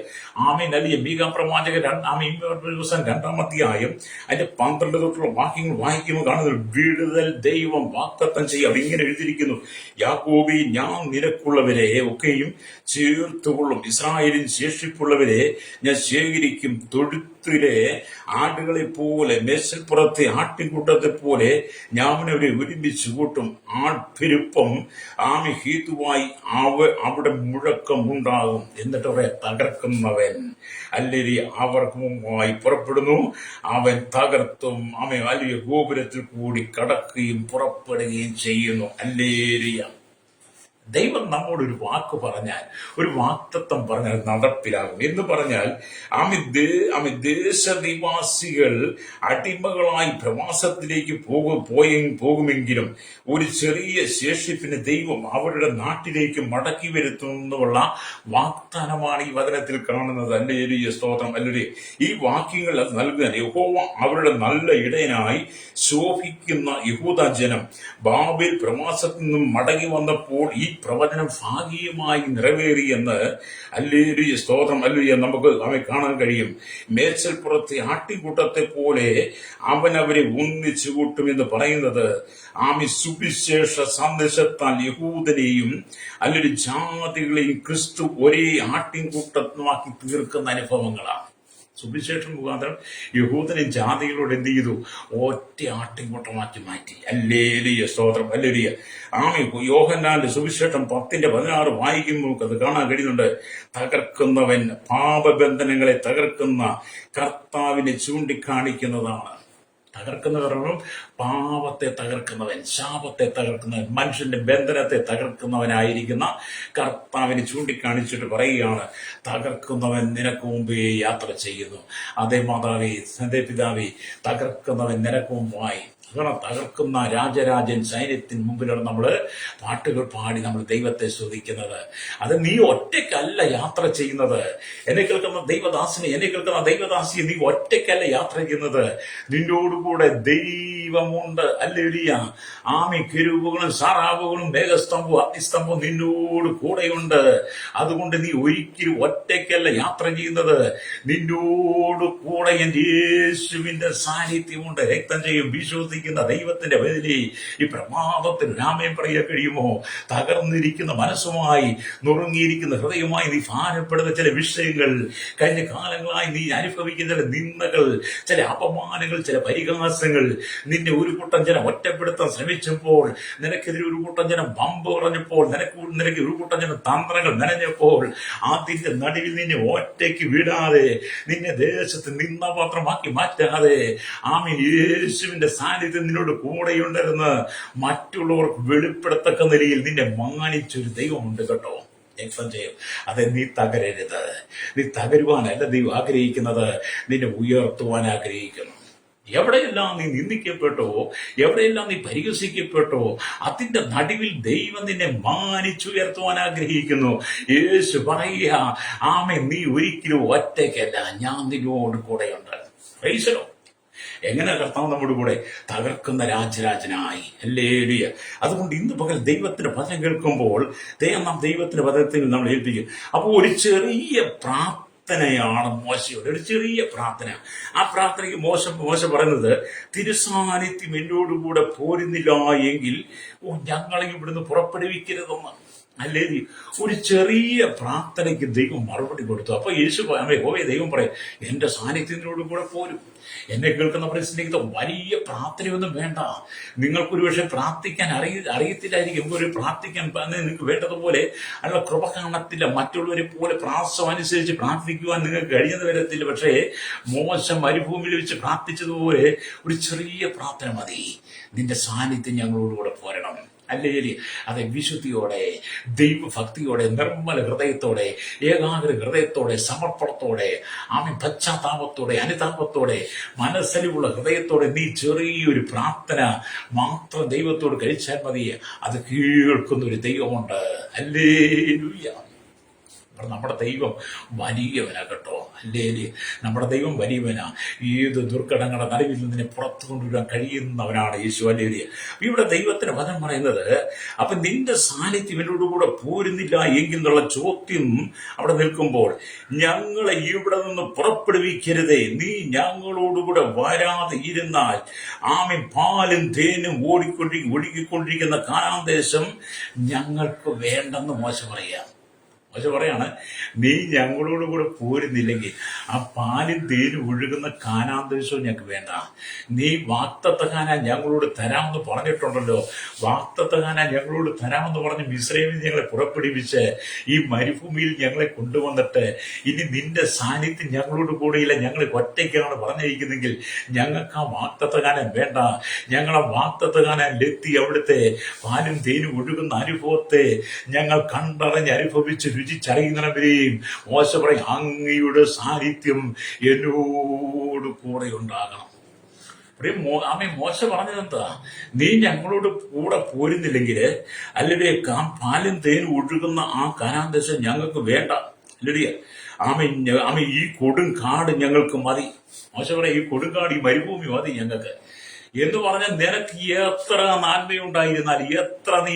ആമേൻ. അല്ലെ മീകാ പ്രവാചകൻ 2-ാം അധ്യായം അതിന്റെ 12 തൊട്ടുള്ള വാക്യങ്ങൾ വായിക്കുമ്പോൾ കാണുന്നത്, വിടുതൽ ദൈവം വാഗ്ദത്തം ചെയ്യും. ഇങ്ങനെ എഴുതിയിരിക്കുന്നു, യാക്കോബേ, ഞാൻ നിനക്കുള്ളവരെ ഒക്കെയും ചേർത്തുകൊള്ളും, ഇസ്രായേലിൻ ശേഷിപ്പുള്ളവരെ ഞാൻ ശേഖരിക്കും, തൊഴുത്തിലെ ആടുകളെ പോലെ, മേശൽപ്പുറത്തെ ആട്ടിൻകൂട്ടത്തെ പോലെ ഞാൻ അവരെ ഒരുമിച്ച് കൂട്ടും. ആൾപ്പെരുപ്പം ആമി ഹീതുവായി അവിടെ മുഴക്കം ഉണ്ടാകും. എന്നിട്ട് അവരെ തകർക്കുന്നവൻ, അല്ലെങ്കിൽ അവർക്ക് മുമ്പായി പുറപ്പെടുന്നു, അവൻ തകർത്തും അല്ലെങ്കിൽ ഗോപുരത്തിൽ കൂടി കടക്കുകയും പുറപ്പെടുകയും ചെയ്യുന്നു. ഹല്ലേലൂയ. ദൈവം നമ്മോടൊരു വാക്ക് പറഞ്ഞാൽ, ഒരു വാക്തത്വം പറഞ്ഞാൽ നടപ്പിലാകും എന്ന് പറഞ്ഞാൽ, ദേശനിവാസികൾ അടിമകളായി പ്രവാസത്തിലേക്ക് പോകുമെങ്കിലും ഒരു ചെറിയ ശേഷിപ്പിന് ദൈവം അവരുടെ നാട്ടിലേക്ക് മടക്കി വരുത്തുന്നുള്ള വാഗ്ദാനമാണ് ഈ വചനത്തിൽ കാണുന്നത്. ഹല്ലേലൂയ, സ്തോത്രം. ഹല്ലേലൂയ. ഈ വാക്യങ്ങൾ നൽകാൻ യഹോവ അവരുടെ നല്ല ഇടയനായി ശോഭിക്കുന്ന യഹൂദ ജനം ബാബേൽ പ്രവാസത്തിൽ നിന്നും മടങ്ങി വന്നപ്പോൾ ഈ പ്രവചനം ഭാഗികമായി നിറവേറിയെന്ന്, ഹല്ലേലൂയ, സ്തോത്രം, ഹല്ലേലൂയ, നമുക്ക് അവനെ കാണാൻ കഴിയും. മേച്ചൽപ്പുറത്തെ ആട്ടിൻകൂട്ടത്തെ പോലെ അവൻ അവരെ ഒന്നിച്ചു കൂട്ടുമെന്ന് പറയുന്നത്, സുവിശേഷ സന്ദേശത്താൽ യഹൂദനെയും അല്ലെങ്കിൽ ജാതികളെയും ക്രിസ്തു ഒരേ ആട്ടിൻകൂട്ടമാക്കി തീർക്കുന്ന അനുഭവങ്ങളാണ്. സുവിശേഷം മുഖാന്തരം യഹൂദനെ ജാതികളോട് എന്ത് ചെയ്തു? ഒറ്റ ആട്ടിൻകൂട്ടമാക്കി മാറ്റി. ഹല്ലേലൂയ, സ്തോത്രം, ഹല്ലേലൂയ. യോഹന്നാന്റെ സുവിശേഷം 10:16 വായിക്കുമ്പോൾ നമുക്ക് അത് കാണാൻ കഴിയുന്നുണ്ട്. തകർക്കുന്നവൻ, പാപബന്ധനങ്ങളെ തകർക്കുന്ന കർത്താവിനെ ചൂണ്ടിക്കാണിക്കുന്നതാണ്. തകർക്കുന്നവരും പാപത്തെ തകർക്കുന്നവൻ, ശാപത്തെ തകർക്കുന്നവൻ, മനുഷ്യന്റെ ബന്ധനത്തെ തകർക്കുന്നവനായിരിക്കുന്ന കർത്താവിനെ ചൂണ്ടിക്കാണിച്ചിട്ട് പറയുകയാണ്, തകർക്കുന്നവൻ നിനക്ക് മുമ്പേ യാത്ര ചെയ്യുന്നു. അതേ മാതാവേ, അതേ പിതാവേ, തകർക്കുന്നവൻ നിനക്ക് മുമ്പായി. കാരണം തകർക്കുന്ന രാജരാജൻ സൈന്യത്തിന് മുമ്പിലാണ് നമ്മൾ പാട്ടുകൾ പാടി നമ്മൾ ദൈവത്തെ സ്തുതിക്കുന്നത്. അത് നീ ഒറ്റയ്ക്കല്ല യാത്ര ചെയ്യുന്നത്. എന്നെ കേൾക്കുന്ന ദൈവദാസിയെ, നീ ഒറ്റയ്ക്കല്ല യാത്ര ചെയ്യുന്നത്. നിന്നോടുകൂടെ ദൈവമുണ്ട്. ഹല്ലേലൂയ. കെരൂബുകളും സാറാബുകളും മേഘസ്തംഭവും അഗ്നിസ്തംഭവും നിന്നോട് കൂടെയുണ്ട്. അതുകൊണ്ട് നീ ഒരിക്കലും ഒറ്റയ്ക്കല്ല യാത്ര ചെയ്യുന്നത്. നിന്നോട് കൂടെ എൻ്റെ യേശുവിന്റെ സാന്നിധ്യമുണ്ട്. രക്തം ചെയ്യും വിശ്വസിക്കുന്ന ദൈവത്തിന്റെ വേദി ഈ പ്രമാദത്തിൽ രാമയം പറയാൻ കഴിയുമോ? തകർന്നിരിക്കുന്ന മനസ്സുമായി, നുറുങ്ങിയിരിക്കുന്ന ഹൃദയമായി നീ ഭാരപ്പെടുന്ന ചില വിഷയങ്ങൾ, കഴിഞ്ഞ കാലങ്ങളായി നീ അനുഭവിക്കുന്ന ചില നിന്ദകൾ, ചില അപമാനങ്ങൾ, ചില പരിഹാസങ്ങൾ, നിന്നെ ഒരു കൂട്ടം ജനം ഒറ്റപ്പെടുത്താൻ ശ്രമിച്ചപ്പോൾ, നിനക്കെതിരെ ഒരു കൂട്ടം ജനം ബമ്പ് പറഞ്ഞപ്പോൾ, നിനക്ക് ഒരു കൂട്ടം ജനം തന്ത്രങ്ങൾ നനഞ്ഞപ്പോൾ, അതിന്റെ നടുവിൽ നിന്നെ ഒറ്റയ്ക്ക് വിടാതെ, നിന്നെ ദേശത്ത് നിന്നപാത്രമാക്കി മാറ്റാതെ, യേശുവിന്റെ സാന്നിധ്യം നിന്നോട് കൂടെയുണ്ടെന്ന് മറ്റുള്ളവർക്ക് വെളിപ്പെടുത്തക്ക നിലയിൽ നിന്നെ മാനിച്ചൊരു ദൈവമുണ്ട് കേട്ടോ. ചെയ്യും. അതെ, നീ തകരരുത്. നീ തകരുവാനല്ല ദൈവം ആഗ്രഹിക്കുന്നത്, നിന്നെ ഉയർത്തുവാൻ ആഗ്രഹിക്കുന്നു. എവിടെയെല്ലാം നീ നിന്ദിക്കപ്പെട്ടോ, എവിടെയെല്ലാം നീ പരിഹസിക്കപ്പെട്ടോ, അതിന്റെ നടുവിൽ ദൈവം നിന്നെ മാനിച്ചുയർത്തുവാൻ ആഗ്രഹിക്കുന്നു. യേശു പറയുക, നീ ഒരിക്കലും ഒറ്റയ്ക്കല്ല, ഞാൻ നിന്നോട് കൂടെയുണ്ട്. Praise the Lord. എങ്ങനെ കർത്താവ് നമ്മുടെ കൂടെ? തകർക്കുന്ന രാജരാജനായി. ഹല്ലേലൂയ. അതുകൊണ്ട് ഇന്ന് പകൽ ദൈവത്തിന്റെ വചനം കേൾക്കുമ്പോൾ നാം ദൈവത്തിന്റെ വചനത്തിൽ നമ്മൾ ഏൽപ്പിക്കും. അപ്പോൾ ഒരു ചെറിയ പ്രാർത്ഥനയാണ് മോശയുടെ, ഒരു ചെറിയ പ്രാർത്ഥന. ആ പ്രാർത്ഥനയ്ക്ക് മോശ പറയുന്നത്, തിരുസാന്നിധ്യം എന്നോടുകൂടെ പോരുന്നില്ല എങ്കിൽ ഞങ്ങളെ ഇവിടുന്ന് പുറപ്പെടുവിക്കരുതെന്ന്. അല്ലേ? ഒരു ചെറിയ പ്രാർത്ഥനയ്ക്ക് ദൈവം മറുപടി കൊടുത്തു. അപ്പൊ യേശു ദൈവം പറയും, എന്റെ സാന്നിധ്യത്തിനോട് കൂടെ പോരും. എന്നെ കേൾക്കുന്ന സ്നേഹിത, വലിയ പ്രാർത്ഥനയൊന്നും വേണ്ട. നിങ്ങൾക്കൊരു പക്ഷെ പ്രാർത്ഥിക്കാൻ അറിയത്തില്ലായിരിക്കും. ഒരു പ്രാർത്ഥിക്കാൻ നിങ്ങൾക്ക് വേണ്ടതുപോലെ അല്ല, കൃപ കാണത്തില്ല. മറ്റുള്ളവരെ പോലെ പ്രാസം അനുസരിച്ച് പ്രാർത്ഥിക്കുവാൻ നിങ്ങൾക്ക് കഴിയുന്ന വരത്തില്ല. പക്ഷേ മോശം മരുഭൂമിയിൽ വെച്ച് പ്രാർത്ഥിച്ചതുപോലെ ഒരു ചെറിയ പ്രാർത്ഥന മതി. നിന്റെ സാന്നിധ്യം ഞങ്ങളോടുകൂടെ പോരണം. അല്ലേ? അതെ, വിശുദ്ധിയോടെ, ദൈവഭക്തിയോടെ, നിർമ്മല ഹൃദയത്തോടെ, ഏകാഗ്ര ഹൃദയത്തോടെ, സമർപ്പണത്തോടെ, പശ്ചാത്താപത്തോടെ, അനുതാപത്തോടെ, മനസ്സലിവുള്ള ഹൃദയത്തോടെ നീ ചെറിയൊരു പ്രാർത്ഥന മാത്രം ദൈവത്തോട് കഴിച്ചാൽ മതി. അത് കേൾക്കുന്ന ഒരു ദൈവമുണ്ട്. ഹല്ലേലൂയ. നമ്മുടെ ദൈവം വലിയവനാ കേട്ടോ. അല്ലേ? നമ്മുടെ ദൈവം വലിയവനാ. ഏത് ദുർഘടങ്ങളുടെ നടുവിൽ നിന്നെ പുറത്തു കൊണ്ടുവരാൻ കഴിയുന്നവനാണ് യേശു. അല്ലേ? ഇവിടെ ദൈവത്തിന്റെ വചനം പറയുന്നത്, അപ്പൊ നിന്റെ സാന്നിധ്യം എന്നോടുകൂടെ പോരുന്നില്ല എങ്കിൽ എന്നുള്ള ചോദ്യം അവിടെ നിൽക്കുമ്പോൾ, ഞങ്ങളെ ഇവിടെ നിന്ന് പുറപ്പെടുവിക്കരുതേ, നീ ഞങ്ങളോടുകൂടെ വരാതെ ഇരുന്നാൽ പാലും തേനും ഒഴുകിക്കൊണ്ടിരിക്കുന്ന കാനാൻ ദേശം ഞങ്ങൾക്ക് വേണ്ടെന്ന് മോശ പറയാം. മോശ പറയാണ്, നീ ഞങ്ങളോട് കൂടെ പോരുന്നില്ലെങ്കിൽ ആ പാലും തേനും ഒഴുകുന്ന കാനാൻ ദേശവും ഞങ്ങൾക്ക് വേണ്ട. നീ വാഗ്ദത്ത കാനാൻ ഞങ്ങളോട് തരാമെന്ന് പറഞ്ഞിട്ടുണ്ടല്ലോ. വാഗ്ദത്ത കാനാൻ ഞങ്ങളോട് തരാമെന്ന് പറഞ്ഞ് മിസ്രയീമിൽ ഞങ്ങളെ പുറപ്പെടുവിച്ച് ഈ മരുഭൂമിയിൽ ഞങ്ങളെ കൊണ്ടുവന്നിട്ട് ഇനി നിന്റെ സാന്നിധ്യം ഞങ്ങളോട് കൂടെയില്ല, ഞങ്ങൾ ഒറ്റയ്ക്കാണ് പറഞ്ഞിരിക്കുന്നെങ്കിൽ ഞങ്ങൾക്ക് ആ വാഗ്ദത്ത കാനാൻ വേണ്ട. ഞങ്ങളെ വാഗ്ദത്ത കാനാനിലെത്തി അവിടുത്തെ പാലും തേനും ഒഴുകുന്ന അനുഭവത്തെ ഞങ്ങൾ കണ്ടറിഞ്ഞ് അനുഭവിച്ച് രുചിച്ചറിയുന്നവരെയും മോശ പറയും, അങ്ങയുടെ സാന്നിധ്യം എന്നോട് കൂടെ ഉണ്ടാകണം. മോശ പറഞ്ഞതെന്താ? നീ ഞങ്ങളോട് കൂടെ പോരുന്നില്ലെങ്കിൽ, അല്ലെങ്കിൽ പാലും തേനും ഒഴുകുന്ന ആ കാനാൻ ദേശം ഞങ്ങൾക്ക് വേണ്ട. അല്ലേ? ഈ കൊടുങ്കാട് ഞങ്ങൾക്ക് മതി. മോശ പറയാം, ഈ കൊടുങ്കാട്, ഈ മരുഭൂമി മതി ഞങ്ങൾക്ക് എന്ന് പറഞ്ഞാൽ നിനക്ക് എത്ര നന്മയുണ്ടായിരുന്നാലും, എത്ര നീ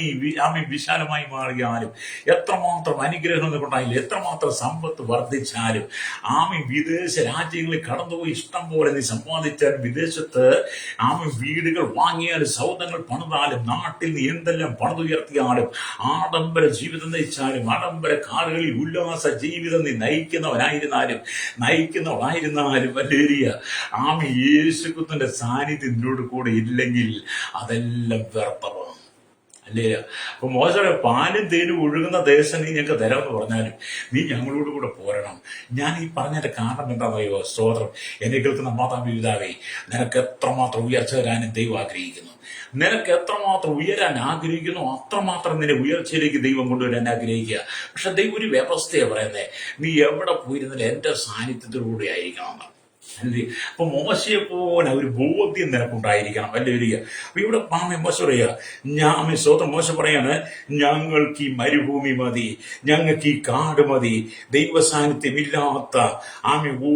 വിശാലമായി മാറിയാലും, എത്രമാത്രം അനുഗ്രഹം കൊണ്ടായാലും, എത്രമാത്രം സമ്പത്ത് വർദ്ധിച്ചാലും, വിദേശ രാജ്യങ്ങളിൽ കടന്നുപോയി ഇഷ്ടം പോലെ നീ സമ്പാദിച്ചാലും, വിദേശത്ത് വീടുകൾ വാങ്ങിയാലും, സൗധങ്ങൾ പണിതാലും, നാട്ടിൽ നീ എന്തെല്ലാം പണിതുയർത്തിയാലും, ആഡംബര ജീവിതം നയിച്ചാലും, ആഡംബര കാറുകളിൽ ഉല്ലാസ ജീവിതം നീ നയിക്കുന്നവനായിരുന്നാലും വല്ലേരിയ യേശുക്രിസ്തുവിന്റെ സാന്നിധ്യം നിന്നോട് കൂടെ ഇല്ലെങ്കിൽ അതെല്ലാം വ്യർത്ഥമാണ്. അല്ലേ? അപ്പൊ മോശം പാലും തേനും ഒഴുകുന്ന ദേശം നീ ഞങ്ങൾക്ക് തരാമെന്ന് പറഞ്ഞാലും നീ ഞങ്ങളോട് കൂടെ പോരണം. ഞാൻ ഈ പറഞ്ഞതിന്റെ കാരണം എന്താണെന്നറിയോ? സ്തോത്രം. എന്നെ കേൾക്കുന്ന മാതാപിതാവേ, നിനക്ക് എത്രമാത്രം ഉയർച്ച തരാനും ദൈവം ആഗ്രഹിക്കുന്നു. നിനക്ക് എത്രമാത്രം ഉയരാൻ ആഗ്രഹിക്കുന്നു അത്രമാത്രം നിന്നെ ഉയർച്ചയിലേക്ക് ദൈവം കൊണ്ടുവരാൻ ആഗ്രഹിക്കുക. പക്ഷെ ദൈവം ഒരു വ്യവസ്ഥയെ പറയുന്നേ, നീ എവിടെ പോയിരുന്നില്ല എന്റെ സാന്നിധ്യത്തിലൂടെ ആയിരിക്കണം. അല്ലേ? അപ്പൊ മോശയെ പോലെ ഒരു ബോധ്യം നിനക്കുണ്ടായിരിക്കണം. അല്ലേ? അപ്പൊ ഇവിടെ മോശ പറയുക, സ്വന്തം മോശ പറയാണ്, ഞങ്ങൾക്ക് ഈ മരുഭൂമി മതി, ഞങ്ങൾക്ക് ഈ കാട് മതി, ദൈവ സാന്നിധ്യമില്ലാത്ത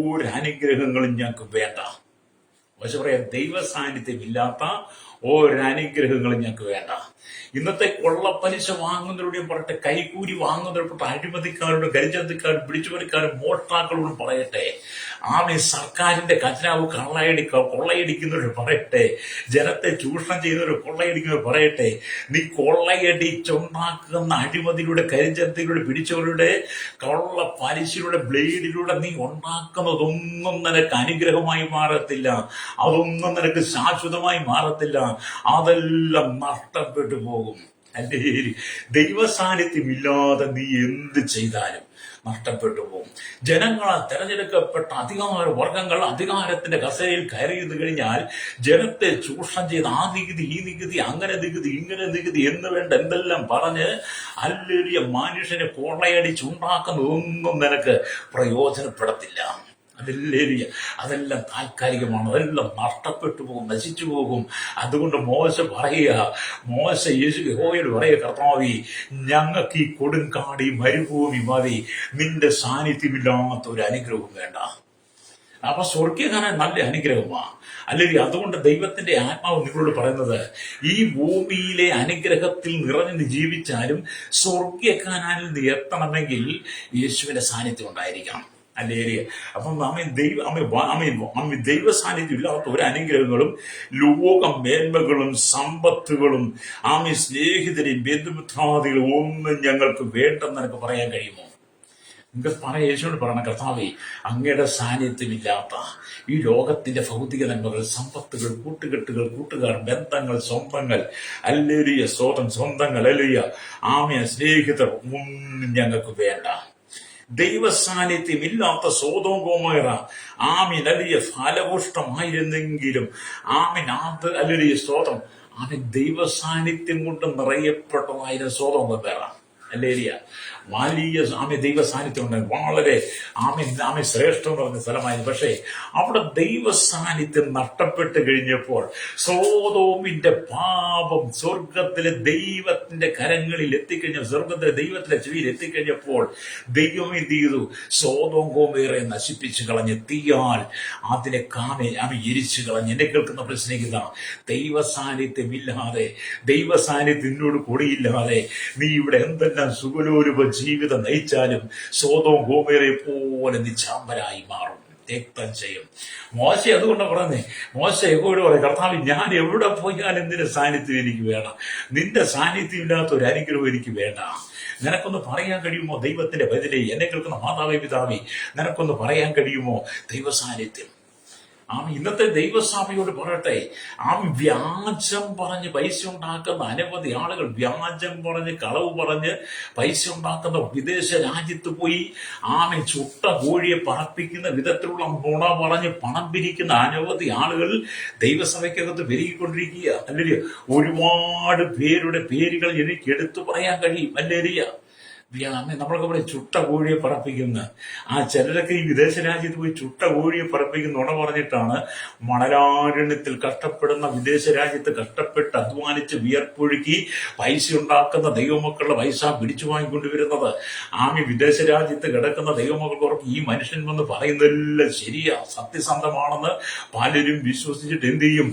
ഒരു അനുഗ്രഹങ്ങളും ഞങ്ങൾക്ക് വേണ്ട. മോശ പറയാ, ദൈവ സാന്നിധ്യമില്ലാത്ത ഒരനുഗ്രഹങ്ങളും ഞങ്ങൾക്ക് വേണ്ട. ഇന്നത്തെ കൊള്ളപ്പലിശ വാങ്ങുന്നവരുടെയും പറയട്ടെ, കൈക്കൂലി വാങ്ങുന്നവരുടെ അഴിമതിക്കാരോടും കരിഞ്ചന്തക്കാരും പിടിച്ചുപറിക്കാരും മോഷ്ടാക്കളോടും പറയട്ടെ, സർക്കാരിന്റെ ഖജനാവ് കൊള്ളയടിക്കുന്നവരോട് പറയട്ടെ, ജനത്തെ ചൂഷണം ചെയ്യുന്നവർ കൊള്ളയടിക്കുന്നവർ പറയട്ടെ, നീ കൊള്ളയടിച്ചുണ്ടാക്കുന്ന അഴിമതിയിലൂടെ, കരിഞ്ചന്തയിലൂടെ, പിടിച്ചവരുടെ കൊള്ള പലിശയിലൂടെ, ബ്ലേഡിലൂടെ നീ ഉണ്ടാക്കുന്നതൊന്നും നിനക്ക് അനുഗ്രഹമായി മാറത്തില്ല. അതൊന്നും നിനക്ക് ശാശ്വതമായി മാറത്തില്ല. അതെല്ലാം നഷ്ടപ്പെട്ടു പോകും. അല്ലേ? ദൈവ സാന്നിധ്യമില്ലാതെ നീ എന്ത് ചെയ്താലും നഷ്ടപ്പെട്ടു പോകും. ജനങ്ങളാൽ തെരഞ്ഞെടുക്കപ്പെട്ട അധികാര വർഗങ്ങൾ അധികാരത്തിന്റെ കസേരയിൽ കയറിയത് കഴിഞ്ഞാൽ ജനത്തെ ചൂഷണം ചെയ്ത് ആ നികുതി, ഈ നികുതി, അങ്ങനെ നികുതി, ഇങ്ങനെ നികുതി എന്ന് വേണ്ട എന്തെല്ലാം പറഞ്ഞ് അല്ലേലിയ മനുഷ്യനെ കൊള്ളയടിച്ചുണ്ടാക്കുന്നതൊന്നും നിനക്ക് പ്രയോജനപ്പെടത്തില്ല. അതെല്ലാം താൽക്കാലികമാണ്. അതെല്ലാം നഷ്ടപ്പെട്ടു പോകും, നശിച്ചു പോകും. അതുകൊണ്ട് മോശ യഹോവയോട് പറയുക, കർത്താവേ, ഞങ്ങൾക്ക് ഈ കൊടുങ്കാട്, ഈ മരുഭൂമി മതി, നിന്റെ സാന്നിധ്യമില്ലാത്ത ഒരു അനുഗ്രഹവും വേണ്ട. അപ്പൊ സ്വർഗീയകാരൻ നല്ല അനുഗ്രഹമാണ്. അല്ലെങ്കിൽ അതുകൊണ്ട് ദൈവത്തിന്റെ ആത്മാവ് നിങ്ങളോട് പറയുന്നത്, ഈ ഭൂമിയിലെ അനുഗ്രഹത്തിൽ നിറഞ്ഞു ജീവിച്ചാലും സ്വർഗീയകാരനിൽ നിന്ന് എത്തണമെങ്കിൽ യേശുവിന്റെ സാന്നിധ്യം ഉണ്ടായിരിക്കണം. അല്ലേ? അപ്പം ദൈവ സാന്നിധ്യം ഇല്ലാത്ത ഒരു അനുഗ്രഹങ്ങളും ലോക മേന്മകളും സമ്പത്തുകളും സ്നേഹിതരെയും ബന്ധുമിത്രാദികളും ഒന്നും ഞങ്ങൾക്ക് വേണ്ടെന്ന് എനിക്ക് പറയാൻ കഴിയുമോ? നിങ്ങൾക്ക് പറയാം, യേശുവോട് പറയണം, കർത്താവേ, അങ്ങയുടെ സാന്നിധ്യമില്ലാത്ത ഈ ലോകത്തിന്റെ ഭൗതിക നന്മകൾ, സമ്പത്തുകൾ, കൂട്ടുകെട്ടുകൾ, കൂട്ടുകാർ, ബന്ധങ്ങൾ, സ്വന്തങ്ങൾ, അല്ലേലിയ സ്വന്തങ്ങൾ, അല്ലേലിയ സ്നേഹിതർ ഒന്നും ഞങ്ങൾക്ക് വേണ്ട. ദൈവ സാന്നിധ്യം ഇല്ലാത്ത സോദോം ഗോമോറ അലിയ ഫലപുഷ്ടമായിരുന്നെങ്കിലും അത് അല്ലേലിയ ദൈവ സാന്നിധ്യം കൊണ്ട് നിറയപ്പെട്ടതായിരുന്നു സോദോം ഗോമോറ. അല്ലേലിയ വലിയ ദൈവ സാന്നിധ്യം ഉണ്ട്. വളരെ ശ്രേഷ്ഠം എന്ന് പറഞ്ഞ സ്ഥലമായിരുന്നു. പക്ഷേ അവിടെ ദൈവ സാന്നിധ്യം നഷ്ടപ്പെട്ട് കഴിഞ്ഞപ്പോൾ സോദോമിന്റെ പാപം സ്വർഗത്തിലെ ദൈവത്തിന്റെ കരങ്ങളിൽ എത്തിക്കഴിഞ്ഞ, സ്വർഗത്തിലെ ദൈവത്തിലെ ചെവിയിൽ എത്തിക്കഴിഞ്ഞപ്പോൾ ദൈവം എന്ത് ചെയ്തു? സോദോം ഗോമോറയെ നശിപ്പിച്ചു കളഞ്ഞ് തീയാൽ അതിനെ എരിച്ചു കളഞ്ഞ്. എന്നെ കേൾക്കുന്ന പ്രശ്നിക്കുന്ന, ദൈവ സാന്നിധ്യം ഇല്ലാതെ, ദൈവ സാന്നിധ്യം നിന്നോട് കൂടിയില്ലാതെ നീ ഇവിടെ എന്തെല്ലാം സുഖലോലുപ ജീവിതം നയിച്ചാലും സോദോം ഗോമോറയെ പോലെ നിശാംബരായി മാറും, രക്തം ചെയ്യും. മോശ അതുകൊണ്ട് പറഞ്ഞേ, മോശ എപ്പോഴും പറയും, കർത്താവ്, ഞാൻ എവിടെ പോയാലും നിന്റെ സാന്നിധ്യം എനിക്ക് വേണം. നിന്റെ സാന്നിധ്യം ഇല്ലാത്ത ഒരു അനുഗ്രഹം എനിക്ക് വേണ്ട. നിനക്കൊന്ന് പറയാൻ കഴിയുമോ ദൈവത്തിന്റെ ബദലേ? എന്നെ കേൾക്കുന്ന മാതാവേ, പിതാവേ, നിനക്കൊന്ന് പറയാൻ കഴിയുമോ ദൈവ സാന്നിധ്യം? ഇന്നത്തെ ദൈവസഭയോട് പറയട്ടെ, വ്യാജം പറഞ്ഞ് പൈസ ഉണ്ടാക്കുന്ന അനവധി ആളുകൾ, വ്യാജം പറഞ്ഞ് കളവ് പറഞ്ഞ് പൈസ ഉണ്ടാക്കുന്ന, വിദേശ രാജ്യത്ത് പോയി ചുട്ട കോഴിയെ പറപ്പിക്കുന്ന വിധത്തിലുള്ള നുണ പറഞ്ഞ് പണം പിരിക്കുന്ന അനവധി ആളുകൾ ദൈവസഭയ്ക്കകത്ത് പെരുകിക്കൊണ്ടിരിക്കുക. അല്ലേ? ഒരുപാട് പേരുടെ പേരുകൾ എനിക്ക് എടുത്തു പറയാൻ കഴിയും. അല്ലേരിയ നമ്മളൊക്കെ പറയും ചുട്ട കോഴിയെ പറപ്പിക്കുന്ന. ചിലരൊക്കെ ഈ വിദേശ രാജ്യത്ത് പോയി ചുട്ട കോഴിയെ പറപ്പിക്കുന്ന നുണ പറഞ്ഞിട്ടാണ് മണലാരണ്യത്തിൽ കഷ്ടപ്പെടുന്ന, വിദേശ രാജ്യത്ത് കഷ്ടപ്പെട്ട് അധ്വാനിച്ച് വിയർപ്പൊഴുക്കി പൈസ ഉണ്ടാക്കുന്ന ദൈവമക്കളുടെ പൈസ പിടിച്ചു വാങ്ങിക്കൊണ്ടുവരുന്നത്. വിദേശ രാജ്യത്ത് കിടക്കുന്ന ദൈവമക്കൾക്ക് ഉറപ്പ് ഈ മനുഷ്യൻ വന്ന് പറയുന്നതെല്ലാം ശരിയാ, സത്യസന്ധമാണെന്ന് പലരും വിശ്വസിച്ചിട്ട് എന്ത് ചെയ്യും?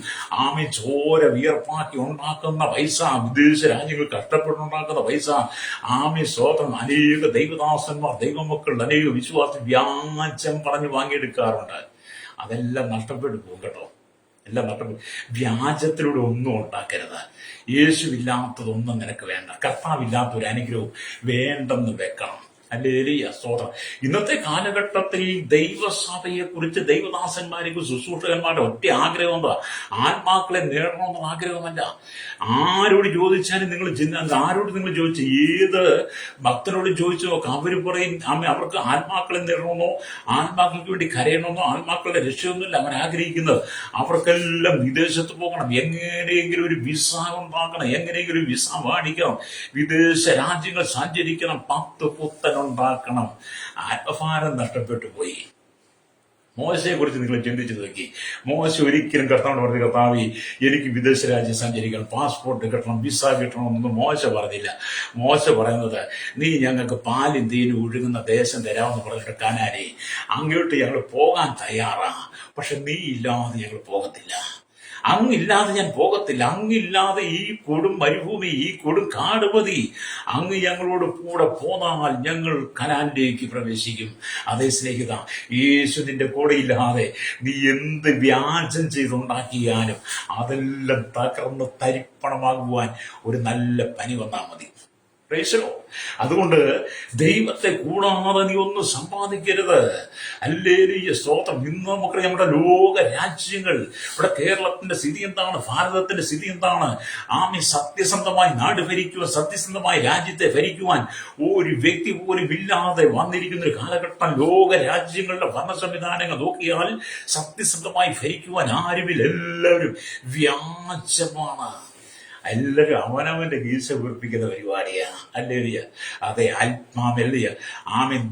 ചോര വിയർപ്പാക്കി ഉണ്ടാക്കുന്ന പൈസ, വിദേശ രാജ്യങ്ങൾ കഷ്ടപ്പെട്ടുണ്ടാക്കുന്ന പൈസ, സ്വതം അനേക ദൈവദാസന്മാർ, ദൈവമക്കൾ, അനേക വിശ്വാസം വ്യാജം പറഞ്ഞ് വാങ്ങിയെടുക്കാറുണ്ട്. അതെല്ലാം നഷ്ടപ്പെട്ടു പോകും കേട്ടോ, എല്ലാം നഷ്ടപ്പെട്ടു. വ്യാജത്തിലൂടെ ഒന്നും ഉണ്ടാക്കരുത്. യേശുവില്ലാത്തതൊന്നും നിനക്ക് വേണ്ട. കർത്താവില്ലാത്ത ഒരു അനുഗ്രഹവും വേണ്ടെന്ന് വെക്കണം. ഹല്ലേലൂയ, സ്തോത്രം. ഇന്നത്തെ കാലഘട്ടത്തിൽ ദൈവസഭയെ കുറിച്ച്, ദൈവദാസന്മാരെ കുറിച്ച്, ശുശ്രൂഷകന്മാരുടെ ഒറ്റ ആഗ്രഹം എന്താ? ആത്മാക്കളെ നേടണമെന്ന ആഗ്രഹമല്ല. ആരോട് ചോദിച്ചാലും ആരോട് നിങ്ങൾ ചോദിച്ചു, ഏത് ഭക്തനോട് ചോദിച്ചു നോക്കാം, അവര് പറയും അവർക്ക് ആത്മാക്കളെ നേടണമെന്നോ, ആത്മാക്കൾക്ക് വേണ്ടി കരയണമെന്നോ, ആത്മാക്കളുടെ രക്ഷയൊന്നുമില്ല അവർ ആഗ്രഹിക്കുന്നത്. അവർക്കെല്ലാം വിദേശത്ത് പോകണം, എങ്ങനെയെങ്കിലും ഒരു വിസ ഉണ്ടാക്കണം, എങ്ങനെയെങ്കിലും ഒരു വിസ മേടിക്കണം, വിദേശ രാജ്യങ്ങൾ സഞ്ചരിക്കണം, 10 പുത്തൻ ഉണ്ടാക്കണം. ആത്മഭാരം നഷ്ടപ്പെട്ടു പോയി. മോശയെ കുറിച്ച് നിങ്ങൾ ചിന്തിച്ചു നോക്കി. മോശ ഒരിക്കലും കർത്താവിനോട് പറഞ്ഞു, കർത്താവേ, എനിക്ക് വിദേശ രാജ്യം സഞ്ചരിക്കണം, പാസ്പോർട്ട് കിട്ടണം, വിസ കിട്ടണം എന്നൊന്നും മോശ പറഞ്ഞില്ല. മോശ പറയുന്നത്, നീ ഞങ്ങൾക്ക് പാലും തേനും ഒഴുകുന്ന ദേശം തരാമെന്ന് പറഞ്ഞിട്ട് കനാനെ, അങ്ങോട്ട് ഞങ്ങൾ പോകാൻ തയ്യാറാ, പക്ഷെ നീ ഇല്ലാതെ ഞങ്ങൾ പോകത്തില്ല. അങ്ങില്ലാതെ ഞാൻ പോകത്തില്ല. അങ്ങില്ലാതെ ഈ കൊടും മരുഭൂമി, ഈ കൊടും കാട് മതി. അങ്ങ് ഞങ്ങളോട് കൂടെ പോന്നാൽ ഞങ്ങൾ കനാനിലേക്ക് പ്രവേശിക്കും. അതേ സ്നേഹിത, യേശു നിന്റെ കൂടെ ഇല്ലാതെ നീ എന്ത് വ്യാജം ചെയ്തുണ്ടാക്കിയാലും അതെല്ലാം തകർന്ന് തരിപ്പണമാകുവാൻ ഒരു നല്ല പനി വന്നാൽ മതി. അതുകൊണ്ട് ദൈവത്തെ കൂടാതെ നീ ഒന്നും സമ്പാദിക്കരുത്. ഹല്ലേലൂയ, സ്തോത്രം. ഇന്ന് നമുക്ക് നമ്മുടെ ലോക രാജ്യങ്ങൾ, ഇവിടെ കേരളത്തിന്റെ സ്ഥിതി എന്താണ്, ഭാരതത്തിന്റെ സ്ഥിതി എന്താണ്? സത്യസന്ധമായി നാട് ഭരിക്കുവാൻ, സത്യസന്ധമായി രാജ്യത്തെ ഭരിക്കുവാൻ ഒരു വ്യക്തി പോലും ഇല്ലാതെ വന്നിരിക്കുന്ന ഒരു കാലഘട്ടം. ലോക രാജ്യങ്ങളുടെ ഭരണ സംവിധാനങ്ങൾ നോക്കിയാൽ സത്യസന്ധമായി ഭരിക്കുവാൻ ആരുമില്ല. എല്ലാവരും വ്യാജമാണ്. എല്ലാവരും അവനവന്റെ ഗീസ വീർപ്പിക്കുന്ന പരിപാടിയാ. അല്ലേലിയ, അതെ, ആത്മാവല്ലിയ.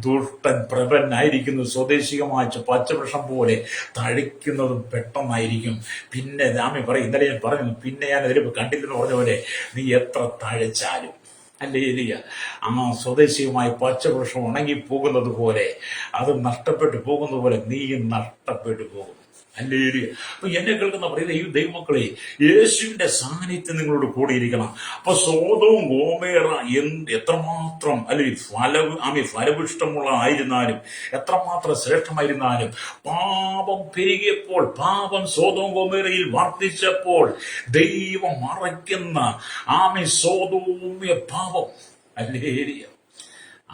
ദുഷ്ടൻ പ്രബലനായിരിക്കുന്നു. സ്വദേശികമായ പച്ചവൃക്ഷം പോലെ തഴിക്കുന്നതും പെട്ടെന്നായിരിക്കും. പിന്നെ പറയും, ഇന്നലെ ഞാൻ പറഞ്ഞു, പിന്നെ ഞാൻ അതിൽ കണ്ടില്ലെന്ന് പറഞ്ഞ പോലെ, നീ എത്ര തഴച്ചാലും, ഹല്ലേലൂയ. ആ സ്വദേശിയുമായി പച്ചവൃക്ഷം ഉണങ്ങിപ്പോകുന്നത് പോലെ, അത് നഷ്ടപ്പെട്ടു പോകുന്നത് പോലെ നീയും നഷ്ടപ്പെട്ടു പോകും. ഹല്ലേലൂയ. അപ്പൊ എന്നെ കേൾക്കുന്ന പറയുന്ന ഈ ദൈവമക്കളെ, യേശുവിന്റെ സാന്നിധ്യം നിങ്ങളോട് കൂടിയിരിക്കണം. അപ്പൊ സോദോം ഗോമേറ എത്രമാത്രം ഫലപുഷ്ടമുള്ള ആയിരുന്നാലും, എത്രമാത്രം ശ്രേഷ്ഠമായിരുന്നാലും, പാപം പെരുകിയപ്പോൾ, പാപം സോദോം ഗോമേറയിൽ വർദ്ധിച്ചപ്പോൾ, ദൈവം മറയ്ക്കുന്ന സോദോമ്യ പാപം, ഹല്ലേലൂയ,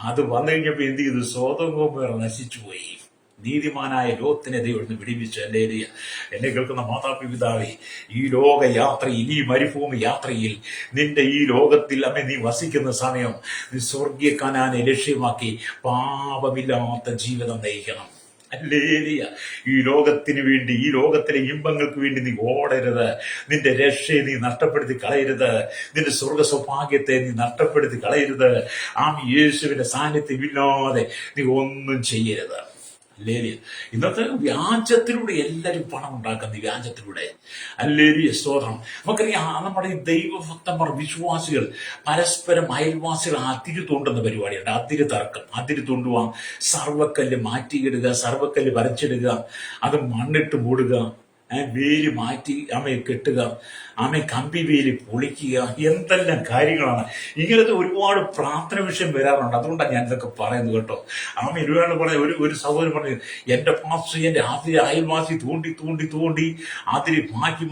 അത് വന്നു കഴിഞ്ഞപ്പോ എന്ത് ചെയ്തു? സോദോം ഗോമേറ നശിച്ചുപോയി. നീതിമാനായ ലോത്തിനെ ദൈവം വിടിവിച്ചു. ഹല്ലേലൂയ. എന്നെ കേൾക്കുന്ന മാതാപിതാവേ, ഈ ലോക യാത്രയിൽ, ഈ മരുഭൂമി യാത്രയിൽ, നിന്റെ ഈ ലോകത്തിൽ നീ വസിക്കുന്ന സമയം നീ സ്വർഗീയ കനാനെ ലക്ഷ്യമാക്കി പാപമില്ലാത്ത ജീവിതം നയിക്കണം. ഹല്ലേലൂയ. ഈ ലോകത്തിന് വേണ്ടി, ഈ ലോകത്തിലെ ഇമ്പങ്ങൾക്ക് വേണ്ടി നീ ഓടരുത്. നിന്റെ രക്ഷയെ നീ നഷ്ടപ്പെടുത്തി കളയരുത്. നിന്റെ സ്വർഗ സൗഭാഗ്യത്തെ നീ നഷ്ടപ്പെടുത്തി കളയരുത്. യേശുവിന്റെ സാന്നിധ്യമില്ലാതെ നീ ഒന്നും ചെയ്യരുത്. ഹല്ലേലൂയ. ഇന്നത്തെ വ്യാജത്തിലൂടെ എല്ലാവരും പണം ഉണ്ടാക്കുന്നത്, വ്യാജത്തിലൂടെ. ഹല്ലേലൂയ, സ്തോത്രം. നമുക്കറിയാം, നമ്മുടെ ഈ ദൈവഭക്തന്മാർ, വിശ്വാസികൾ പരസ്പരം അയൽവാസികൾ അതിര് തോണ്ടുന്ന പരിപാടിയുണ്ട്. അതിര് തർക്കം, അതിര് തോണ്ടുക, സർവക്കല്ല് മാറ്റിയിടുക, സർവക്കല്ല് വരച്ചിടുക, അത് മണ്ണിട്ട് മൂടുക, വേലി മാറ്റി കെട്ടുക, കമ്പി വേലി പൊളിക്കുക, എന്തെല്ലാം കാര്യങ്ങളാണ്. ഇങ്ങനത്തെ ഒരുപാട് പ്രാർത്ഥന വിഷയം വരാറുണ്ട്. അതുകൊണ്ടാണ് ഞാൻ ഇതൊക്കെ പറയുന്നത് കേട്ടോ. ഒരുപാട് പറയാം. ഒരു സഹോദരൻ പറഞ്ഞു, എന്റെ പാസ്റ്റർ എന്റെ അയൽവാസി തോണ്ടി അതിരി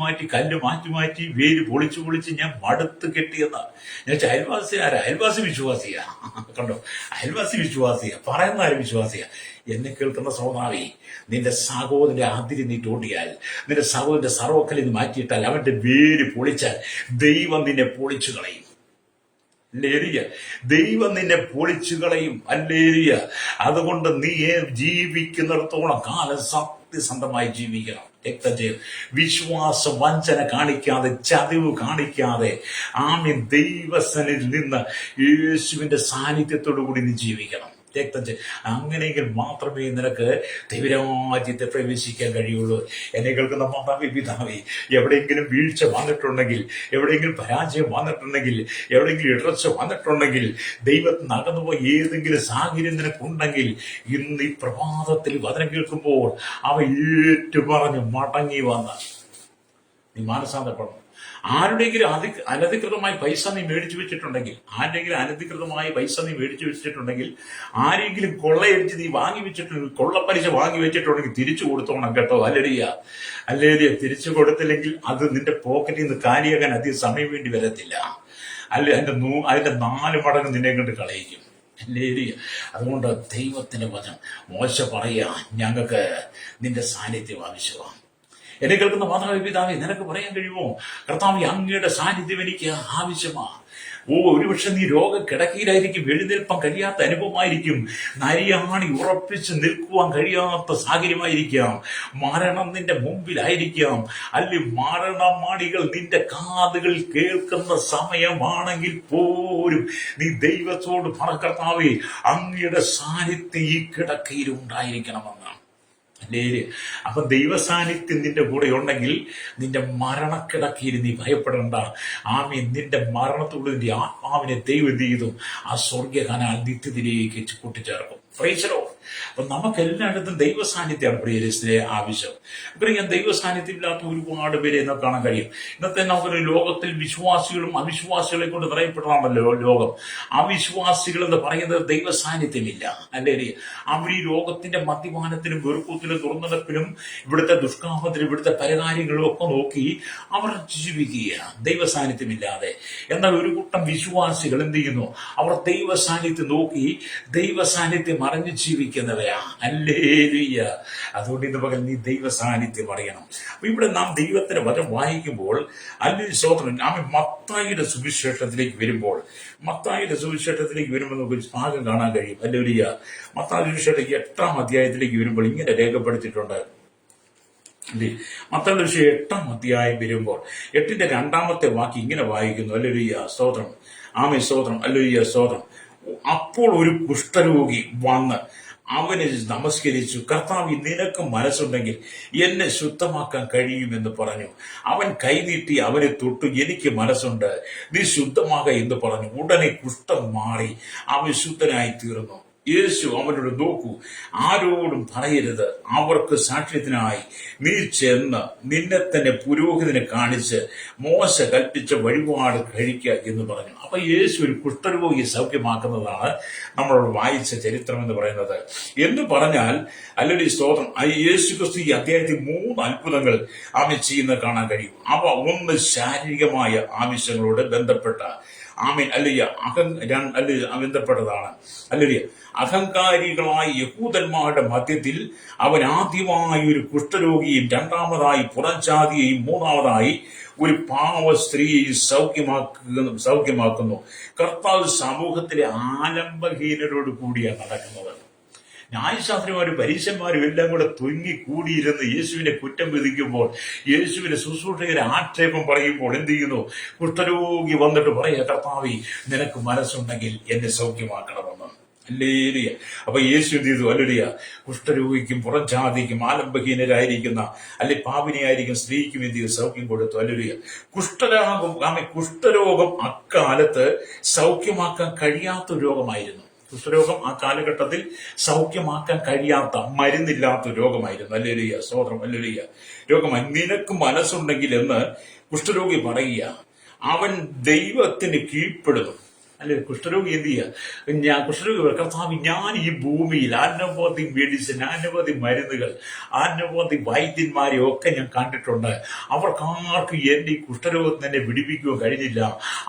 മാറ്റി കല്ല് മാറ്റി വേലി പൊളിച്ച് ഞാൻ മടുത്ത് കെട്ടിയെന്നാ. ഞാൻ അയൽവാസി ആരാ? അയൽവാസി വിശ്വാസിയാ. കണ്ടോ, അയൽവാസി വിശ്വാസിയാ, പറയുന്ന ആരും വിശ്വാസിയാ. എന്നെ കേൾക്കുന്ന സഹോദരി, നിന്റെ സഹോദരന്റെ അതിരി നീ തോണ്ടിയാൽ, നിന്റെ സഹോദരന്റെ സർവക്കല്ലിൽ നീ മാറ്റിയിട്ടാൽ, അവന്റെ വേര് പൊളിച്ചാൽ ദൈവം നിന്നെ പൊളിച്ചു കളയും. ഹല്ലേലൂയ. ദൈവം നിന്നെ പൊളിച്ചു കളയും. ഹല്ലേലൂയ. അതുകൊണ്ട് നീ ജീവിക്കുന്നിടത്തോളം കാലം സത്യസന്ധമായി ജീവിക്കണം. രക്തജയം, വിശ്വാസ വഞ്ചന കാണിക്കാതെ, ചതിവ് കാണിക്കാതെ, ദൈവസന്നിധിയിൽ നിന്ന് യേശുവിന്റെ സാന്നിധ്യത്തോടു കൂടി നീ ജീവിക്കണം. അങ്ങനെയെങ്കിൽ മാത്രമേ നിനക്ക് ദൈവരാജ്യത്തെ പ്രവേശിക്കാൻ കഴിയുള്ളൂ. എന്നെ കേൾക്കുന്ന മാതാവേ, പിതാവേ, എവിടെയെങ്കിലും വീഴ്ച വന്നിട്ടുണ്ടെങ്കിൽ, എവിടെയെങ്കിലും പരാജയം വന്നിട്ടുണ്ടെങ്കിൽ, എവിടെയെങ്കിലും ഇടർച്ച വന്നിട്ടുണ്ടെങ്കിൽ, ദൈവത്തിന് അകന്നുപോയി ഏതെങ്കിലും സാഹചര്യം നിനക്കുണ്ടെങ്കിൽ, ഇന്ന് ഈ പ്രഭാതത്തിൽ വചനം കേൾക്കുമ്പോൾ അവ ഏറ്റുപറഞ്ഞ് മടങ്ങി വന്ന് നീ മാനസാന്തരപ്പെടണം. ആരുടെയെങ്കിലും അനധികൃതമായി പൈസ നീ മേടിച്ചു വെച്ചിട്ടുണ്ടെങ്കിൽ, ആരെങ്കിലും കൊള്ളയടിച്ച് നീ വാങ്ങി വെച്ചിട്ടുണ്ടെങ്കിൽ, കൊള്ളപ്പലിശ വാങ്ങി വെച്ചിട്ടുണ്ടെങ്കിൽ തിരിച്ചു കൊടുത്തോണം കേട്ടോ. ഹല്ലേലൂയ. തിരിച്ചു കൊടുത്തില്ലെങ്കിൽ അത് നിന്റെ പോക്കറ്റിൽ നിന്ന് കാലിയാകാൻ അധികം സമയം വേണ്ടി വരത്തില്ല. അതിന്റെ 4 മടങ്ങ് നിന്നെ കൊണ്ട് കളയിക്കും. ഹല്ലേലൂയ. അതുകൊണ്ട് ദൈവത്തിന്റെ വചനം മോശ പറയാ, ഞങ്ങൾക്ക് നിന്റെ സാന്നിധ്യം ആവശ്യമാണ്. എന്നെ കേൾക്കുന്ന മാതാവേ, പിതാവേ, നിനക്ക് പറയാൻ കഴിയുമോ? കർത്താവേ, അങ്ങയുടെ സാന്നിധ്യം എനിക്ക് ആവശ്യമാണ്. ഒരുപക്ഷെ നീ രോഗക്കിടക്കയിലായിരിക്കും, എഴുന്നേൽപ്പാൻ കഴിയാത്ത അനുഭവമായിരിക്കും, നരിയാണി ഉറപ്പിച്ച് നിൽക്കുവാൻ കഴിയാത്ത സാഹചര്യമായിരിക്കാം, മരണം നിന്റെ മുമ്പിലായിരിക്കാം, അല്ലെങ്കിൽ മരണമാണികൾ നിന്റെ കാതുകൾ കേൾക്കുന്ന സമയമാണെങ്കിൽ പോലും നീ ദൈവത്തോട് പറ, കർത്താവേ, അങ്ങയുടെ സാന്നിധ്യം ഈ കിടക്കയിൽ ഉണ്ടായിരിക്കണമെന്നാണ്. അപ്പൊ ദൈവസാന്നിധ്യം നിന്റെ കൂടെ ഉണ്ടെങ്കിൽ നിന്റെ മരണക്കിടക്കയിൽ നീ ഭയപ്പെടേണ്ട. നിന്റെ മരണത്തോട് നിന്റെ ആത്മാവിനെ ദൈവം എന്ത് ചെയ്തു? ആ സ്വർഗീയ കനാൽ നിത്യത്തിലേക്ക് കൂട്ടിച്ചേർക്കും. അപ്പൊ നമുക്ക് എല്ലായിടത്തും ദൈവ സാന്നിധ്യമാണ് പ്രിയരസിലെ ആവശ്യം. ഞാൻ ദൈവ സാന്നിധ്യം ഇല്ലാത്ത ഒരുപാട് പേരെ എന്നെ കാണാൻ കഴിയും. ഇന്നത്തെ നമുക്കൊരു ലോകത്തിൽ വിശ്വാസികളും അവിശ്വാസികളെ കൊണ്ട് പറയപ്പെട്ടതാണല്ലോ ലോകം. അവിശ്വാസികൾ എന്ന് പറയുന്നത് ദൈവ സാന്നിധ്യമില്ല, അല്ലേ? അവർ ഈ ലോകത്തിന്റെ മദ്യപാനത്തിനും വെറുപ്പത്തിലും തുറന്നെടുപ്പിനും ഇവിടുത്തെ ദുഷ്കാമത്തിലും ഇവിടുത്തെ പരകാര്യങ്ങളും ഒക്കെ നോക്കി അവർ ജീവിക്കുകയാണ് ദൈവ സാന്നിധ്യമില്ലാതെ. എന്നാൽ ഒരു കൂട്ടം വിശ്വാസികൾ എന്ത് ചെയ്യുന്നു? അവർ ദൈവ സാന്നിധ്യം നോക്കി ദൈവ സാന്നിധ്യം അറിഞ്ഞു ജീവിക്കുന്നവരാ. ഹല്ലേലൂയ. അതുകൊണ്ട് ഇന്ന് പകൽ നീ ദൈവ സാന്നിധ്യം അറിയണം. അപ്പൊ ഇവിടെ നാം ദൈവത്തിന്റെ വചനം വായിക്കുമ്പോൾ നാം മത്തായിയുടെ സുവിശേഷത്തിലേക്ക് വരുമ്പോൾ നമുക്ക് ഭാഗം കാണാൻ കഴിയും. ഹല്ലേലൂയ. മത്തായി സുവിശേഷം 8-ാം അധ്യായത്തിലേക്ക് വരുമ്പോൾ ഇങ്ങനെ രേഖപ്പെടുത്തിയിട്ടുണ്ട്. മത്തായി സുവിശേഷം 8-ാം അധ്യായം വരുമ്പോൾ 8-ന്റെ 2-ാമത്തെ വാക്യം ഇങ്ങനെ വായിക്കുന്നു. ഹല്ലേലൂയ, സ്തോത്രം. സ്തോത്രം. ഹല്ലേലൂയ, സ്തോത്രം. അപ്പോൾ ഒരു കുഷ്ഠരോഗി വന്ന് അവന് നമസ്കരിച്ചു. കർത്താവ്, നിനക്ക് മനസ്സുണ്ടെങ്കിൽ എന്നെ ശുദ്ധമാക്കാൻ കഴിയുമെന്ന് പറഞ്ഞു. അവൻ കൈനീട്ടി അവനെ തൊട്ടു. എനിക്ക് മനസ്സുണ്ട്, നീ ശുദ്ധമാക എന്ന് പറഞ്ഞു. ഉടനെ കുഷ്ഠം മാറി അവൻ ശുദ്ധനായി തീർന്നു. യേശു അവനോട്, നോക്കൂ, ആരോടും പറയരുത്. അവർക്ക് സാക്ഷ്യത്തിനായി നീ ചെന്ന് നിന്നെ തന്നെ പുരോഹിതനെ കാണിച്ച് മോശ കൽപ്പിച്ച വഴിപാട് കഴിക്കുക എന്ന് പറഞ്ഞു. അപ്പൊ യേശു ഒരു കുഷ്ഠരോഗിയെ സൗഖ്യമാക്കുന്നതാണ് നമ്മളോട് വായിച്ച ചരിത്രം എന്ന് പറയുന്നത്. എന്ന് പറഞ്ഞാൽ അല്ലെങ്കിൽ സ്തോത്രം, യേശു ക്രിസ്തു ഈ അധ്യായത്തിൽ 3 അത്ഭുതങ്ങൾ അവൻ ചെയ്യുന്നത് കാണാൻ കഴിയും. അവ ഒന്ന് ശാരീരികമായ ആവശ്യങ്ങളോട് ബന്ധപ്പെട്ട ബന്ധപ്പെട്ടതാണ്. അല്ലെങ്കിൽ അഹങ്കാരികളായ യഹൂദന്മാരുടെ മധ്യത്തിൽ അവൻ ആദ്യമായി ഒരു കുഷ്ഠരോഗിയും, രണ്ടാമതായി പുറംജാതിയെയും, മൂന്നാമതായി ഒരു പാവ സ്ത്രീയെയും സൗഖ്യമാക്കുന്നു. കർത്താവ് സമൂഹത്തിലെ ആലംബഹീനരോട് കൂടിയാണ് നടക്കുന്നത്. ന്യായശാസ്ത്രിമാരും പരീശന്മാരും എല്ലാം കൂടെ കൂടിയിരുന്ന് യേശുവിനെ കുറ്റം വിധിക്കുമ്പോൾ, യേശുവിന്റെ ശുശ്രൂഷകരെ ആക്ഷേപം പറയുമ്പോൾ എന്ത് ചെയ്യുന്നു? കുഷ്ഠരോഗി വന്നിട്ട് പറയുക, കർത്താവേ, നിനക്ക് മനസ്സുണ്ടെങ്കിൽ എന്നെ സൗഖ്യമാക്കണമെന്ന്. ഹല്ലേലൂയ. അപ്പൊ യേശു എന്ത് ചെയ്തു? ഹല്ലേലൂയ. കുഷ്ഠരോഗിക്കും പുറംജാതിക്കും ആലംബഹീനരായിരിക്കുന്ന പാപിനിയായിരിക്കും സ്ത്രീക്കും എന്ത് ചെയ്തു? സൗഖ്യം കൊടുത്തു. ഹല്ലേലൂയ. കുഷ്ഠരോഗം അക്കാലത്ത് സൗഖ്യമാക്കാൻ കഴിയാത്ത രോഗമായിരുന്നു. കുഷ്ഠരോഗം ആ കാലഘട്ടത്തിൽ സൗഖ്യമാക്കാൻ കഴിയാത്ത, മരുന്നില്ലാത്ത രോഗമായിരുന്നു. ഹല്ലേലൂയ, സ്തോത്രം, ഹല്ലേലൂയ. രോഗമായി. നിനക്ക് മനസ്സുണ്ടെങ്കിൽ എന്ന് കുഷ്ഠരോഗി പറയുക. അവൻ ദൈവത്തിന് കീഴ്പ്പെടുന്നു. അല്ലെ, കുഷ്ഠരോഗി എന്ത് ചെയ്യുക? കുഷ്ഠരോഗി, കർത്താവ്, ഞാൻ ഈ ഭൂമിയിൽ അനവധി മെഡിസിൻ, അനവധി മരുന്നുകൾ, അനവധി വൈദ്യന്മാരെ ഒക്കെ ഞാൻ കണ്ടിട്ടുണ്ട്. അവർക്കാർക്കും എന്റെ ഈ കുഷ്ഠരോഗത്തിന് എന്നെ വിടിപ്പിക്കുക കഴിഞ്ഞില്ല.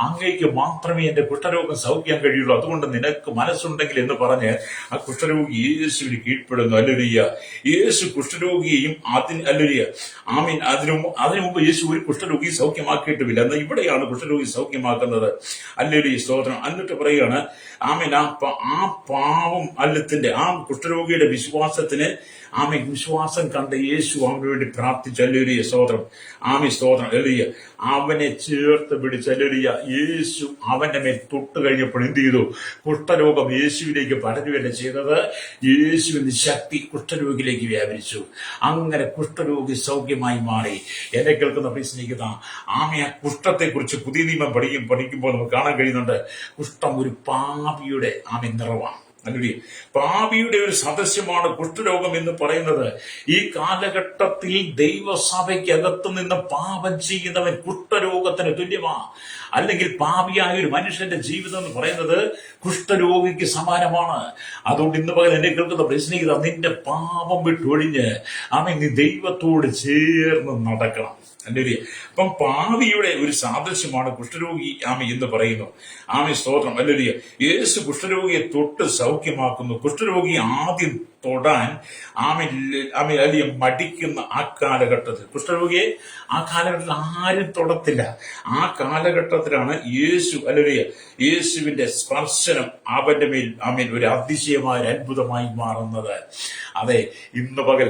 അങ്ങേക്ക് മാത്രമേ എന്റെ കുഷ്ഠരോഗം സൗഖ്യം കഴിയുള്ളൂ. അതുകൊണ്ട് നിനക്ക് മനസ്സുണ്ടെങ്കിൽ എന്ന് പറഞ്ഞ് ആ കുഷ്ഠരോഗി യേശുവിന് കീഴ്പ്പെടുന്നു. ഹല്ലേലൂയ. യേശു കുഷ്ഠരോഗിയെയും അതിനു മുമ്പ് യേശു ഒരു കുഷ്ഠരോഗി സൗഖ്യമാക്കിയിട്ടുമില്ല. എന്നാൽ ഇവിടെയാണ് കുഷ്ഠരോഗി സൗഖ്യമാക്കുന്നത്. ഹല്ലേലൂയ, സ്തോത്രം. എന്നിട്ട് പറയുകയാണ്, ആ പാവം അല്ലത്തിന്റെ, ആ കുഷ്ഠരോഗിയുടെ വിശ്വാസത്തിന് വിശ്വാസം കണ്ട യേശു അവന് വേണ്ടി പ്രാർത്ഥിച്ചു. ഹല്ലേലൂയ, സ്തോത്രം. സ്തോത്രം. ഹല്ലേലൂയ. അവനെ ചേർത്ത് പിടിച്ച്, ഹല്ലേലൂയ, യേശു അവന്റെ മേൽ തൊട്ട് കഴിഞ്ഞപ്പോൾ എന്ത് ചെയ്തു? കുഷ്ഠരോഗം യേശുവിലേക്ക് പടരുകയല്ല ചെയ്തത്. യേശുവിന്റെ ശക്തി കുഷ്ഠരോഗിയിലേക്ക് വ്യാപരിച്ചു. അങ്ങനെ കുഷ്ഠരോഗി സൗഖ്യമായി മാറി. എന്നെ കേൾക്കുന്ന സ്നേഹിത, ആ കുഷ്ഠത്തെ കുറിച്ച് പുതിയ നിയമം പഠിക്കുമ്പോൾ നമുക്ക് കാണാൻ കഴിയുന്നുണ്ട്. കുഷ്ഠം ഒരു പാപിയുടെ നിറവാണ്. അല്ലെങ്കിൽ പാപിയുടെ ഒരു സദസ്യമാണ് കുഷ്ഠരോഗം എന്ന് പറയുന്നത്. ഈ കാലഘട്ടത്തിൽ ദൈവസഭയ്ക്കകത്ത് നിന്ന് പാപം ചെയ്യുന്നവൻ കുഷ്ഠരോഗത്തിന് തുല്യമാണ്. അല്ലെങ്കിൽ പാപിയായ ഒരു മനുഷ്യന്റെ ജീവിതം എന്ന് പറയുന്നത് കുഷ്ഠരോഗിക്ക് സമാനമാണ്. അതുകൊണ്ട് ഇന്ന് പകൽ എന്നെ കേൾക്കുന്ന പ്രശ്നിക്കുക, നിന്റെ പാപം വിട്ടൊഴിഞ്ഞ് നീ ദൈവത്തോട് ചേർന്ന് നടക്കണം. അല്ലേ? അപ്പം പാപിയുടെ ഒരു സാദൃശ്യമാണ് കുഷ്ഠരോഗി എന്ന് പറയുന്നു. സ്തോത്രം. അല്ലേ? യേശു കുഷ്ഠരോഗിയെ തൊട്ട് സൗഖ്യമാക്കുന്നു. കുഷ്ഠരോഗി ആദ്യം തൊടാൻ അല്ലെങ്കിൽ മടിക്കുന്ന ആ കാലഘട്ടത്തിൽ, കുഷ്ഠരോഗിയെ ആ കാലഘട്ടത്തിൽ ആരും തൊടത്തില്ല. ആ കാലഘട്ടത്തിലാണ് യേശുവിന്റെ സ്പർശനം അവന്റെ മേൽ ഒരു അതിശയമായ അത്ഭുതമായി മാറുന്നത്. അതെ, ഇന്ന് പകൽ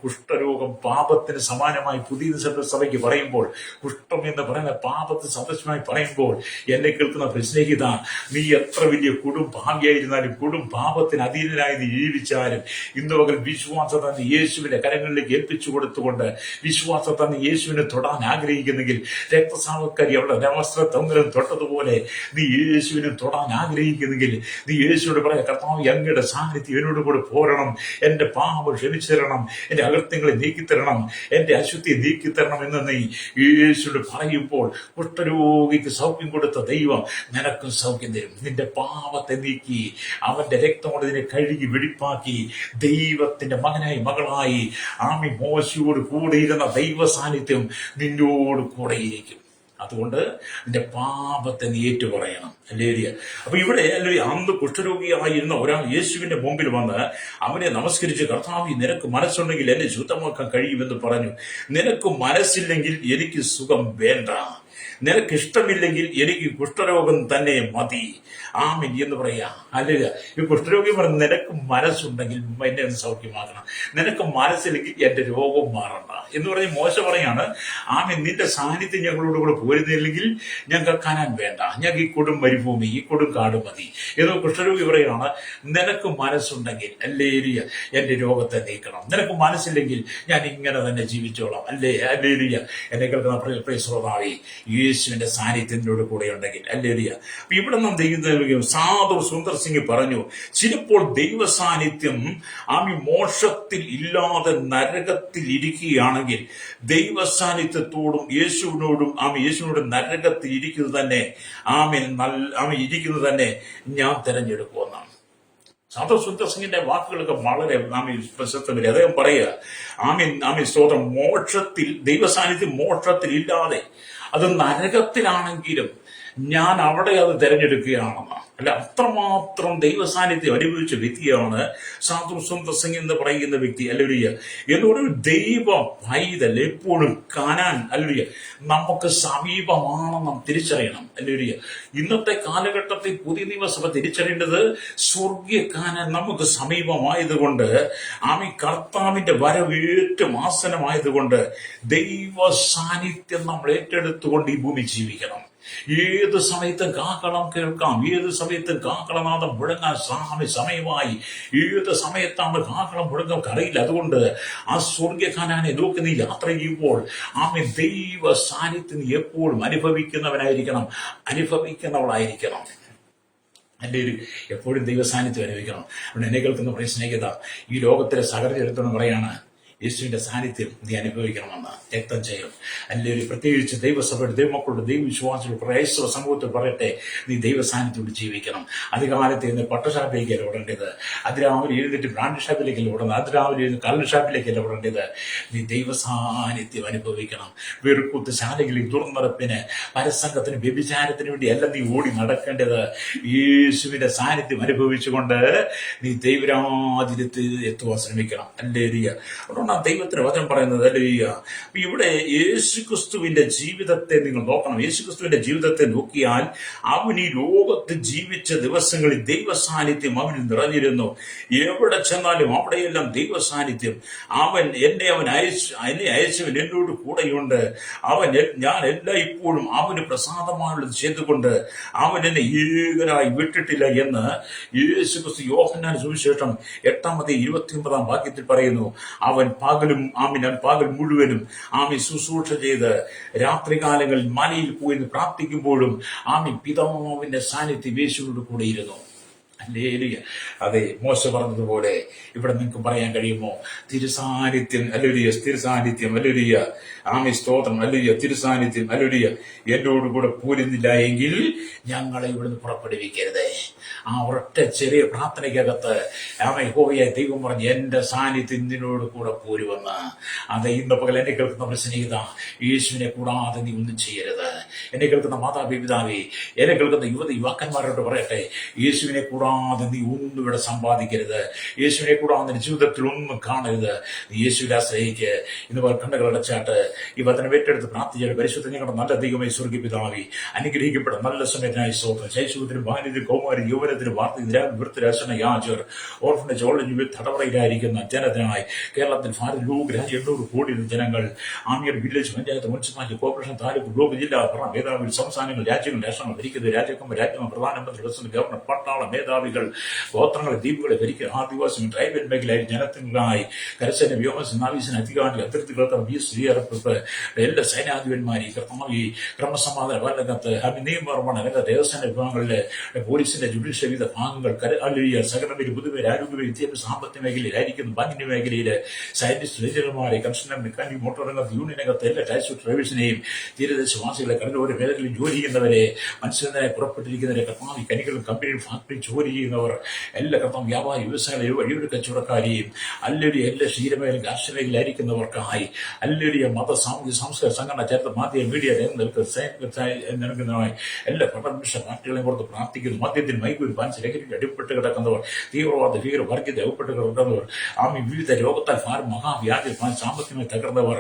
കുഷ്ഠരോഗം പാപത്തിന് സമാനമായി പുതിയ സഭയ്ക്ക് പറയുമ്പോൾ, കുഷ്ഠം എന്ന് പറയുന്ന പാപത്തിന് സദൃശമായി പറയുമ്പോൾ, എന്നെ കേൾക്കുന്ന സ്നേഹിത, നീ എത്ര വലിയ പാപിയായിരുന്നാലും, പാപത്തിന് അധീനനായി നീ ജീവിച്ചാലും, ഇന്ന് പകൽ വിശ്വാസം തന്നെ യേശുവിന്റെ കരങ്ങളിലേക്ക് ഏൽപ്പിച്ചു കൊടുത്തുകൊണ്ട് വിശ്വാസം തന്നെ യേശുവിനെ തൊടാൻ ആഗ്രഹിക്കുന്നെങ്കിൽ, രക്തസാവക്കാരി അവളുടെ വസ്ത്രത്തൊങ്ങലും തൊട്ടതുപോലെ നീ യേശുവിനെ തൊടാൻ ആഗ്രഹിക്കുന്നെങ്കിൽ, നീ യേശുവിനോട് പറയാം, കർത്താവ്, അങ്ങയുടെ സാന്നിധ്യം എന്നോട് കൂടെ പോരണം, എന്റെ പാപം ക്ഷമിച്ചു തരണം, എന്റെ അകൃത്യങ്ങളെ നീക്കിത്തരണം, എന്റെ അശുദ്ധിയെ നീക്കിത്തരണം എന്ന് നീ യേശുവിനോട് പറയുമ്പോൾ, കുഷ്ഠരോഗിക്ക് സൗഖ്യം കൊടുത്ത ദൈവം നിനക്കും സൗഖ്യം തരും. നിന്റെ പാപത്തെ നീക്കി അവന്റെ രക്തം കൊണ്ട് ഇതിനെ കഴുകി വെടിപ്പാക്കി ദൈവത്തിന്റെ മകനായി മകളായി മോശയോട് കൂടെ ഇരുന്ന ദൈവ സാന്നിധ്യം നിന്നോട് കൂടെയിരിക്കും. അതുകൊണ്ട് നിന്റെ പാപത്തെ നീ ഏറ്റുപറയണം. ഹല്ലേലൂയ. അപ്പൊ ഇവിടെ അന്ന് കുഷ്ഠരോഗിയായിരുന്ന ഒരാൾ യേശുവിന്റെ മുമ്പിൽ വന്ന് അവനെ നമസ്കരിച്ച്, കർത്താവേ, നിനക്ക് മനസ്സുണ്ടെങ്കിൽ എന്നെ ശുദ്ധമാക്കാൻ കഴിയുമെന്ന് പറഞ്ഞു. നിനക്ക് മനസ്സില്ലെങ്കിൽ എനിക്ക് സുഖം വേണ്ട. നിനക്കിഷ്ടമില്ലെങ്കിൽ എനിക്ക് കുഷ്ഠരോഗം തന്നെ മതി. ആമേൻ എന്ന് പറയാ. അല്ല, ഈ കുഷ്ഠരോഗി പറഞ്ഞു, നിനക്ക് മനസ്സുണ്ടെങ്കിൽ എന്നെ ഒന്ന് സൗഖ്യമാക്കണം, നിനക്ക് മനസ്സില്ലെങ്കിൽ എന്റെ രോഗം മാറണ്ട എന്ന് പറഞ്ഞ് മോശ പറയാണ്, ആമേൻ, നിന്റെ സാന്നിധ്യം ഞങ്ങളോട് കൂടെ പോരുന്നില്ലെങ്കിൽ ഞങ്ങൾ കാണാൻ വേണ്ട, ഞങ്ങൾക്ക് ഈ കൊടും മരുഭൂമി, ഈ കൊടും കാട് മതി എന്ന് കുഷ്ഠരോഗി പറയാണ്. നിനക്ക് മനസ്സുണ്ടെങ്കിൽ അല്ലേലിയ എന്റെ രോഗത്തെ നീക്കണം, നിനക്ക് മനസ്സില്ലെങ്കിൽ ഞാൻ ഇങ്ങനെ തന്നെ ജീവിച്ചോളാം. അല്ലേലിയ. എന്നെ കേൾക്കുന്ന പ്രിയ ശ്രോതാവേ, യേശുവിന്റെ സാന്നിധ്യത്തിനോട് കൂടെ ഉണ്ടെങ്കിൽ അല്ലേലിയ. ഇവിടെ നാം സാധു സുന്ദർ സിംഗ് പറഞ്ഞു, ചിലപ്പോൾ ദൈവ സാന്നിധ്യം മോക്ഷത്തിൽ ഇല്ലാതെ നരകത്തിൽ ഇരിക്കുകയാണെങ്കിൽ ദൈവ സാന്നിധ്യത്തോടും യേശുവിനോടും നരകത്തിൽ ഇരിക്കുന്നത് തന്നെ ഇരിക്കുന്നത് തന്നെ ഞാൻ തിരഞ്ഞെടുക്കുമെന്നാണ്. സാധു സുന്ദർ സിംഗിന്റെ വാക്കുകളൊക്കെ വളരെ പ്രശസ്തമില്ല. അദ്ദേഹം പറയുക, സ്തോത്രം, മോക്ഷത്തിൽ ദൈവ സാന്നിധ്യം മോക്ഷത്തിൽ ഇല്ലാതെ അത് നരകത്തിലാണെങ്കിലും ഞാൻ അവിടെ അത് തിരഞ്ഞെടുക്കുകയാണെന്ന്. അല്ല, അത്രമാത്രം ദൈവ സാന്നിധ്യം അനുഭവിച്ച വ്യക്തിയാണ് സാധു സുന്ദർ സിംഗ് എന്ന് പറയുന്ന വ്യക്തി. അല്ലുയ്യ. എന്നൊരു ദൈവ പൈതൽ എപ്പോഴും കാണാൻ അല്ലുയ്യ നമുക്ക് സമീപമാണെന്ന് നാം തിരിച്ചറിയണം. അല്ലുയ്യ. ഇന്നത്തെ കാലഘട്ടത്തിൽ പുതിയ നിയമസഭ തിരിച്ചറിയേണ്ടത് സ്വർഗീയ കാണാൻ നമുക്ക് സമീപമായതുകൊണ്ട്, കർത്താവിന്റെ വരവ് ഏറ്റവും ആസനമായതുകൊണ്ട് ദൈവ സാന്നിധ്യം നമ്മൾ ഏറ്റെടുത്തുകൊണ്ട് ഈ ഭൂമി ജീവിക്കണം. ഏത് സമയത്തും കാഹളം കേൾക്കാം, ഏത് സമയത്തും കാഹളനാദം മുഴങ്ങാൻ സമയമായി. ഏത് സമയത്താണ് കാഹളം മുഴങ്ങാൻ അറിയില്ല. അതുകൊണ്ട് ആ സ്വർഗീയ കാനാനെ നോക്കി നീ യാത്ര ചെയ്യുമ്പോൾ ദൈവ സാന്നിധ്യം എപ്പോഴും അനുഭവിക്കുന്നവളായിരിക്കണം. എൻ്റെ എപ്പോഴും ദൈവ സാന്നിധ്യം അനുഭവിക്കണം. അവിടെ എന്നെ കേൾക്കുന്ന പറയും, സ്നേഹിത, ഈ ലോകത്തിലെ സകല ചരിത്രം പറയാണ്, യേശുവിന്റെ സാന്നിധ്യം നീ അനുഭവിക്കണമെന്ന് രക്തം ചെയ്യും. അല്ലെങ്കിൽ പ്രത്യേകിച്ച് ദൈവസഭയുടെ ദൈവമക്കളുടെ ദൈവവിശ്വാസികളുടെ ക്രൈസ്തവ സമൂഹത്തിൽ പറയട്ടെ, നീ ദൈവ സാന്നിധ്യത്തോട് ജീവിക്കണം. അധികാലത്ത് ഇന്ന് പട്ടഷാപ്പിലേക്കല്ല ഓടേണ്ടത്, അതിരാവിലെ എഴുന്നിട്ട് ബ്രാൻഡ് ഷാപ്പിലേക്കല്ല ഓടുന്നത്, അതിരാവിലെ എഴുന്ന് കള്ള് ഷാപ്പിലേക്കല്ല ഓടേണ്ടത്. നീ ദൈവ സാന്നിധ്യം അനുഭവിക്കണം. വെറുക്കൂത്ത് ശാലകളിൽ ദുർനടപ്പിന്, പരസംഗത്തിന്, വ്യഭിചാരത്തിന് വേണ്ടി അല്ല നീ ഓടി നടക്കേണ്ടത്. യേശുവിന്റെ സാന്നിധ്യം അനുഭവിച്ചുകൊണ്ട് നീ ദൈവരാജ്യത്തിൽ എത്തുവാൻ ശ്രമിക്കണം. അല്ലേലിയ. ദൈവത്തിന് വചനം പറയുന്നത് അല്ലേലിയ. ഇവിടെ യേശുക്രിസ്തുവിന്റെ ജീവിതത്തെ നിങ്ങൾ നോക്കണം. യേശുക്രിസ്തുവിന്റെ ജീവിതത്തെ നോക്കിയാൽ അവൻ ഈ ലോകത്ത് ജീവിച്ച ദിവസങ്ങളിൽ ദൈവ സാന്നിധ്യം അവനിൽ നിറഞ്ഞിരുന്നു. എവിടെ ചെന്നാലും അവിടെയെല്ലാം ദൈവ സാന്നിധ്യം. എന്നെ അയച്ചവൻ എന്നോട് കൂടെയുണ്ട്. ഞാൻ ഇപ്പോഴും അവന് പ്രസാദമായുള്ളത് ചെയ്തുകൊണ്ട് അവൻ എന്നെ ഏകനായി വിട്ടിട്ടില്ല എന്ന് യേശുക്രിസ്തു യോഹന്നാൻ സുവിശേഷം 8-29 വാക്യത്തിൽ പറയുന്നു. അവൻ പകൽ മുഴുവനും ശുശ്രൂഷ ചെയ്ത് രാത്രികാലങ്ങളിൽ മലയിൽ പോയി പ്രാർത്ഥിക്കുമ്പോഴും പിതാവിന്റെ സാന്നിധ്യം യേശുവിനോട് കൂടെ ഇരുന്നു. അല്ലേലിയ. അതെ, മോശ പറഞ്ഞതുപോലെ ഇവിടെ നിങ്ങൾക്ക് പറയാൻ കഴിയുമോ? തിരുസാന്നിധ്യം അല്ലേലിയ, തിരുസാന്നിധ്യം അല്ലേലിയ, സ്തോത്രം അല്ലേലിയ, തിരുസാന്നിധ്യം അല്ലേലിയ എന്നോടുകൂടെ പോരുന്നില്ല എങ്കിൽ ഞങ്ങളെ ഇവിടുന്ന് പുറപ്പെടുവിക്കരുതേ. ആ ഒരൊറ്റ ചെറിയ പ്രാർത്ഥനയ്ക്കകത്ത് യഹോവയായ ദൈവം പറഞ്ഞ് എന്റെ സാന്നിധ്യം നിന്നോട് കൂടെ പോരുവെന്ന്. അതെ, ഇന്ന് പകൽ എന്നെ കേൾക്കുന്ന സ്നേഹിത, യേശുവിനെ കൂടാതെ നീ ഒന്നും ചെയ്യരുത്. എന്നെ കേൾക്കുന്ന മാതാപിതാവേ, എന്നെ കേൾക്കുന്ന യുവാക്കന്മാരോട് പറയട്ടെ, യേശുവിനെ കൂടാതെ നീ ഒന്നും ഇവിടെ സമ്പാദിക്കരുത്. യേശുവിനെ കൂടാതെ നിന്റെ ജീവിതത്തിൽ ഒന്നും കാണരുത്. നീ യേശുവിനെ ആശ്രയിക്ക്. ഇന്ന് കണ്ണുകളടച്ചാട്ട് ഈ വചനം ഏറ്റെടുത്ത് പ്രാർത്ഥിച്ചാൽ പരിശുദ്ധ ഞങ്ങളുടെ നല്ല ദൈവമായി സ്വർഗീയ പിതാവേ, അനുഗ്രഹിക്കപ്പെട്ട നല്ല സമയത്തിനായി സ്തോത്രം. ശൈശവത്തിനും ബാല്യത്തിനും കൗമാരി യൗവനത്തിനും വൃത്തരാശന യാചർ ഓർഫനേജ് ഓൾറെഡി തടവറയിലായിരിക്കുന്ന ജനത്തിനായി കേരളത്തിൽ 800 കോടി ജനങ്ങൾ village panchayat municipality corporation taluk block ജില്ലാ മേധാവികൾ സംസ്ഥാനങ്ങൾ രാജ്യങ്ങൾ രാഷ്ട്രങ്ങൾ ഭരിക്കുന്നത് രാജ്യങ്ങൾ പ്രധാനമന്ത്രി പ്രസിഡന്റ് ഗവർണർ പട്ടാള മേധാവികൾ ഗോത്രങ്ങളെ ദ്വീപുകളെ ഭരിക്കുക ആദിവാസികൾ ട്രൈബൽ മേഖലയിൽ ജനത്തിനായി കരസേന വ്യോമസേന നാവികസേന അധികാരികൾ അതിർത്തി കളക്ടർ ശ്രീയറപ്പ് എല്ലാ സൈന്യാധിപന്മാരി കർത്താവി ക്രമസമാധാന ഭരണരംഗത്ത് നിയമനിർമ്മാണ രംഗത്ത് ദേവസ്വം വിഭാഗങ്ങളിലെ പോലീസിന്റെ ജുഡീഷ്യൽ വിവിധ ഭാഗങ്ങൾ സകലമേരി പൊതുവെ ആരോഗ്യ വിദ്യാഭ്യാസ സാമ്പത്തിക മേഖലയിലായിരിക്കുന്നു ബാങ്കിന്റെ മേഖലയിലെ സയന്റിസ്റ്റ് എഞ്ചിനീയർമാരെ കൺസ്ട്രക്ഷൻ മെക്കാനിക് മോട്ടോർ രംഗത്ത് യൂണിയൻ രംഗത്ത് എല്ലാ ടാക്സി ഡ്രൈവേഴ്സിനെയും തീരദേശവാസികളെ കടലോര മേഖലയിൽ ജോലി ചെയ്യുന്നവരെ മത്സ്യബന്ധനമായി പുറപ്പെട്ടിരിക്കുന്നവരെ കർത്താവ് കനികളും കമ്പനിയും ഫാക്ടറി ജോലി ചെയ്യുന്നവർ എല്ലാ കർത്താവ് വ്യാപാരി വ്യവസായ വഴിയൊരു കച്ചവടക്കാരെയും അല്ലൊരു എല്ലാ ക്ഷീരമേഖല കാർഷിക മേഖലയിലായിരിക്കുന്നവർക്കായി അല്ലൊരു മത സാമൂഹിക സാംസ്കാരിക സംഘടന ചേർത്ത് മാധ്യമ മീഡിയ നൽകുന്നതായി എല്ലാ പ്രപഞ്ച പാർട്ടികളെയും പുറത്ത് പ്രാർത്ഥിക്കുന്നു. മദ്യത്തിന് മൈക്ക് മദ്യത്തിലും ലഹരിയിൽ അടിപ്പെട്ട് കിടക്കുന്നവർ, തീവ്രവാദ വർഗീയത അകപ്പെട്ട് കിടക്കുന്നവർ, വിവിധ രോഗത്താൽ മഹാവ്യാധി സാമ്പത്തികമായി തകർന്നവർ,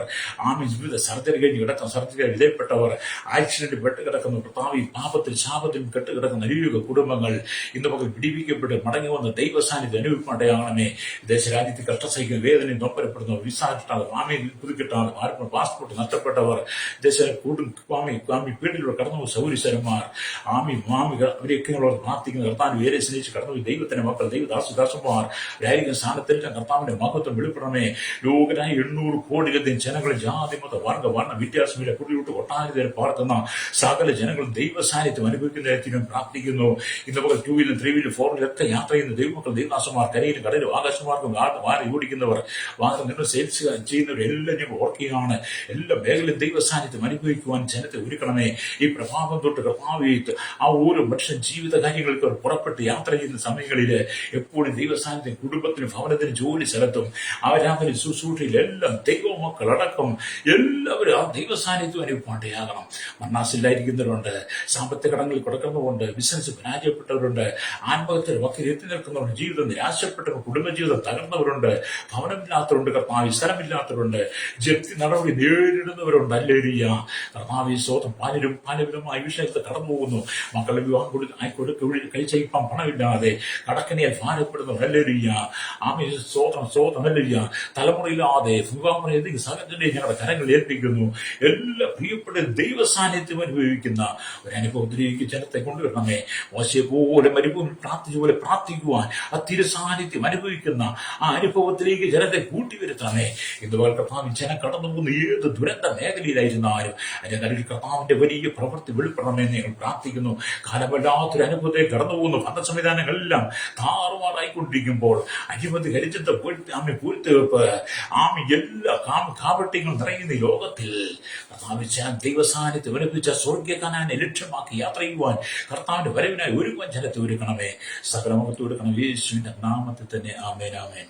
വിവിധ സർജറി കഴിഞ്ഞ് കിടക്കുന്ന സർജറി വിധേയപ്പെട്ടവർ, ആക്സിഡന്റ് പെട്ട് കിടക്കുന്ന കർത്താവ്, പാപത്തിൽ ശാപത്തിലും കെട്ടുകിടക്കുന്ന അനേക കുടുംബങ്ങൾ ഇന്ന് പകൽ വിടിവിക്കപ്പെട്ട് മടങ്ങി വന്ന ദൈവസാന്നിധ്യം അനുഭവിക്കേണ്ടയാണമേ. ദേശരാജ്യത്ത് കഷ്ടസഹിക്കുന്ന വേദനയും നൊമ്പരപ്പെടുന്നവർ, വിസ കിട്ടാതെ പുതുക്കിട്ടാതെ പാസ്പോർട്ട് നഷ്ടപ്പെട്ടവർ, വീട്ടിലൂടെ കടന്നു സൗരിശരന്മാർ, അവരെയൊക്കെ പ്രാർത്ഥിക്കുന്ന കർത്താവിന് വേറെ സ്നേഹിച്ച് കടന്നു ദൈവത്തിന്റെ മക്കൾ, ദൈവദാസന്മാർ ആയിരിക്കുന്ന സ്ഥാനത്തെല്ലാം കർത്താവിന്റെ മഹത്വം വെളിപ്പെടണമേ. ലോകരായി 800 കോടിയിലധികം ജനങ്ങൾ ജാതി മത വർണ്ണ വ്യത്യാസമില്ല കുടിയിട്ട് ഒട്ടാകെ പാർക്കുന്ന സകല ജനങ്ങളും ദൈവസാന്നിധ്യം അനുഭവിക്കുന്നതിനും പ്രാർത്ഥിക്കുന്നു. ഇന്ന് പകൽ 2 വീലും 3 വീലും 4 വീലൊക്കെ യാത്ര ചെയ്യുന്ന ദൈവമക്കൾ, ദൈവദാസന്മാർ, കരയിലും കടലും ആകാശമാർക്കും വാരി ഓടിക്കുന്നവർ, നിങ്ങൾ സെയിൽസ് ചെയ്യുന്നവർ എല്ലാം ഞങ്ങൾ ഓർക്കുകയാണ്. എല്ലാ മേഖലയും ദൈവസാന്നിധ്യം അനുഭവിക്കുവാൻ ജനത്തെ ഒരുക്കണമേ. ഈ പ്രഭാവം തൊട്ട് കർത്താവിത്ത് ഓരോ മനുഷ്യൻ ജീവിത കാര്യങ്ങൾക്ക് പുറപ്പെട്ട് യാത്ര ചെയ്യുന്ന സമയങ്ങളിൽ എപ്പോഴും ദൈവസാന്നിധ്യം കുടുംബത്തിനും ഭവനത്തിനും ജോലി സ്ഥലത്തും അവരാമലും ശുശ്രൂഷയിലെല്ലാം ദൈവമക്കളടക്കം എല്ലാവരും ആ ദൈവസാന്നിധ്യം അനുഭവമാകണം. മണ്ണാസില്ലായിരിക്കുന്നവരുണ്ട്, സാമ്പത്തിക കടങ്ങളിൽ കൊടുക്കുന്നവരുണ്ട്, ബിസിനസ് പരാജയപ്പെട്ടവരുണ്ട്, ആത്മഹത്യയുടെ വക്കിൽ എത്തി നിൽക്കുന്നവരുണ്ട്, ജീവിതം നിരാശപ്പെട്ടവർ, കുടുംബജീവിതം തകർന്നവരുണ്ട്, ഭവനമില്ലാത്തവരുണ്ട്, കർത്താവ് സ്ഥലമില്ലാത്തവരുണ്ട്, ജപ്തി നടപടി നേരിടുന്നവരുണ്ട്. ഹല്ലേലൂയ. കർത്താവ് സ്വന്തം പലവിധമായ വിഷയത്തെ കടന്നു പോകുന്നു. മക്കളുടെ വിവാഹം കഴിച്ചയപ്പാൻ പണമില്ലാതെ കടക്കണിയാൽ ഭാരപ്പെടുന്നവർ. ഹല്ലേലൂയ. സ്വതം ഹല്ലേലൂയ. തലമുറയില്ലാതെ വിവാഹം സകലത്തിന്റെയും ഞങ്ങളുടെ കരങ്ങൾ ഏൽപ്പിക്കുന്നു. എല്ലാ പ്രിയപ്പെട്ട ദൈവസാന്നിധ്യം അനുഭവിക്കുന്ന ഒരു അനുഭവത്തിലേക്ക് ജനത്തെ കൊണ്ടുവരണമേ. മോശയെ പോലെ മരുഭൂമിയിൽ പ്രാർത്ഥിച്ച പോലെ പ്രാർത്ഥിക്കുവാൻ ആ തിരുസാന്നിധ്യം അനുഭവിക്കുന്ന ആ അനുഭവത്തിലേക്ക് ജനത്തെ കൂട്ടിവരുത്തണമേ. ഇതുപോലെ കർത്താവ് ജനം കടന്നു പോകുന്ന ഏത് ദുരന്ത മേഖലയിലായിരുന്നാലും അതിന്റെ നടുവിൽ കർത്താവിന്റെ വലിയ പ്രവൃത്തി വെളിപ്പെടണമെന്ന് ഞങ്ങൾ പ്രാർത്ഥിക്കുന്നു. കാലമല്ലാത്തൊരു അനുഭവത്തെ കടന്നു പോകുന്ന ഭരണ സംവിധാനങ്ങളെല്ലാം താറുമാറായിക്കൊണ്ടിരിക്കുമ്പോൾ അഴിമതി കരിച്ചത്തെ പൂഴ്ത്തിവെപ്പ് എല്ലാ കാപട്യങ്ങളും നിറയുന്ന ലോകത്തിൽ ദൈവസാന്നിധ്യം അനുഭവിച്ച സ്വർഗ്ഗ കനാനെ ലക്ഷ്യമാക്കി യാത്ര ചെയ്യുവാൻ കർത്താവിന്റെ വരവിനായി ഒരുക്കുവാൻ ജനത്തെ ഒരുക്കണമേ. സകലമകത്ത് ഒരുക്കണം യേശുവിന്റെ നാമത്തിൽ തന്നെ. ആമേൻ, ആമേൻ.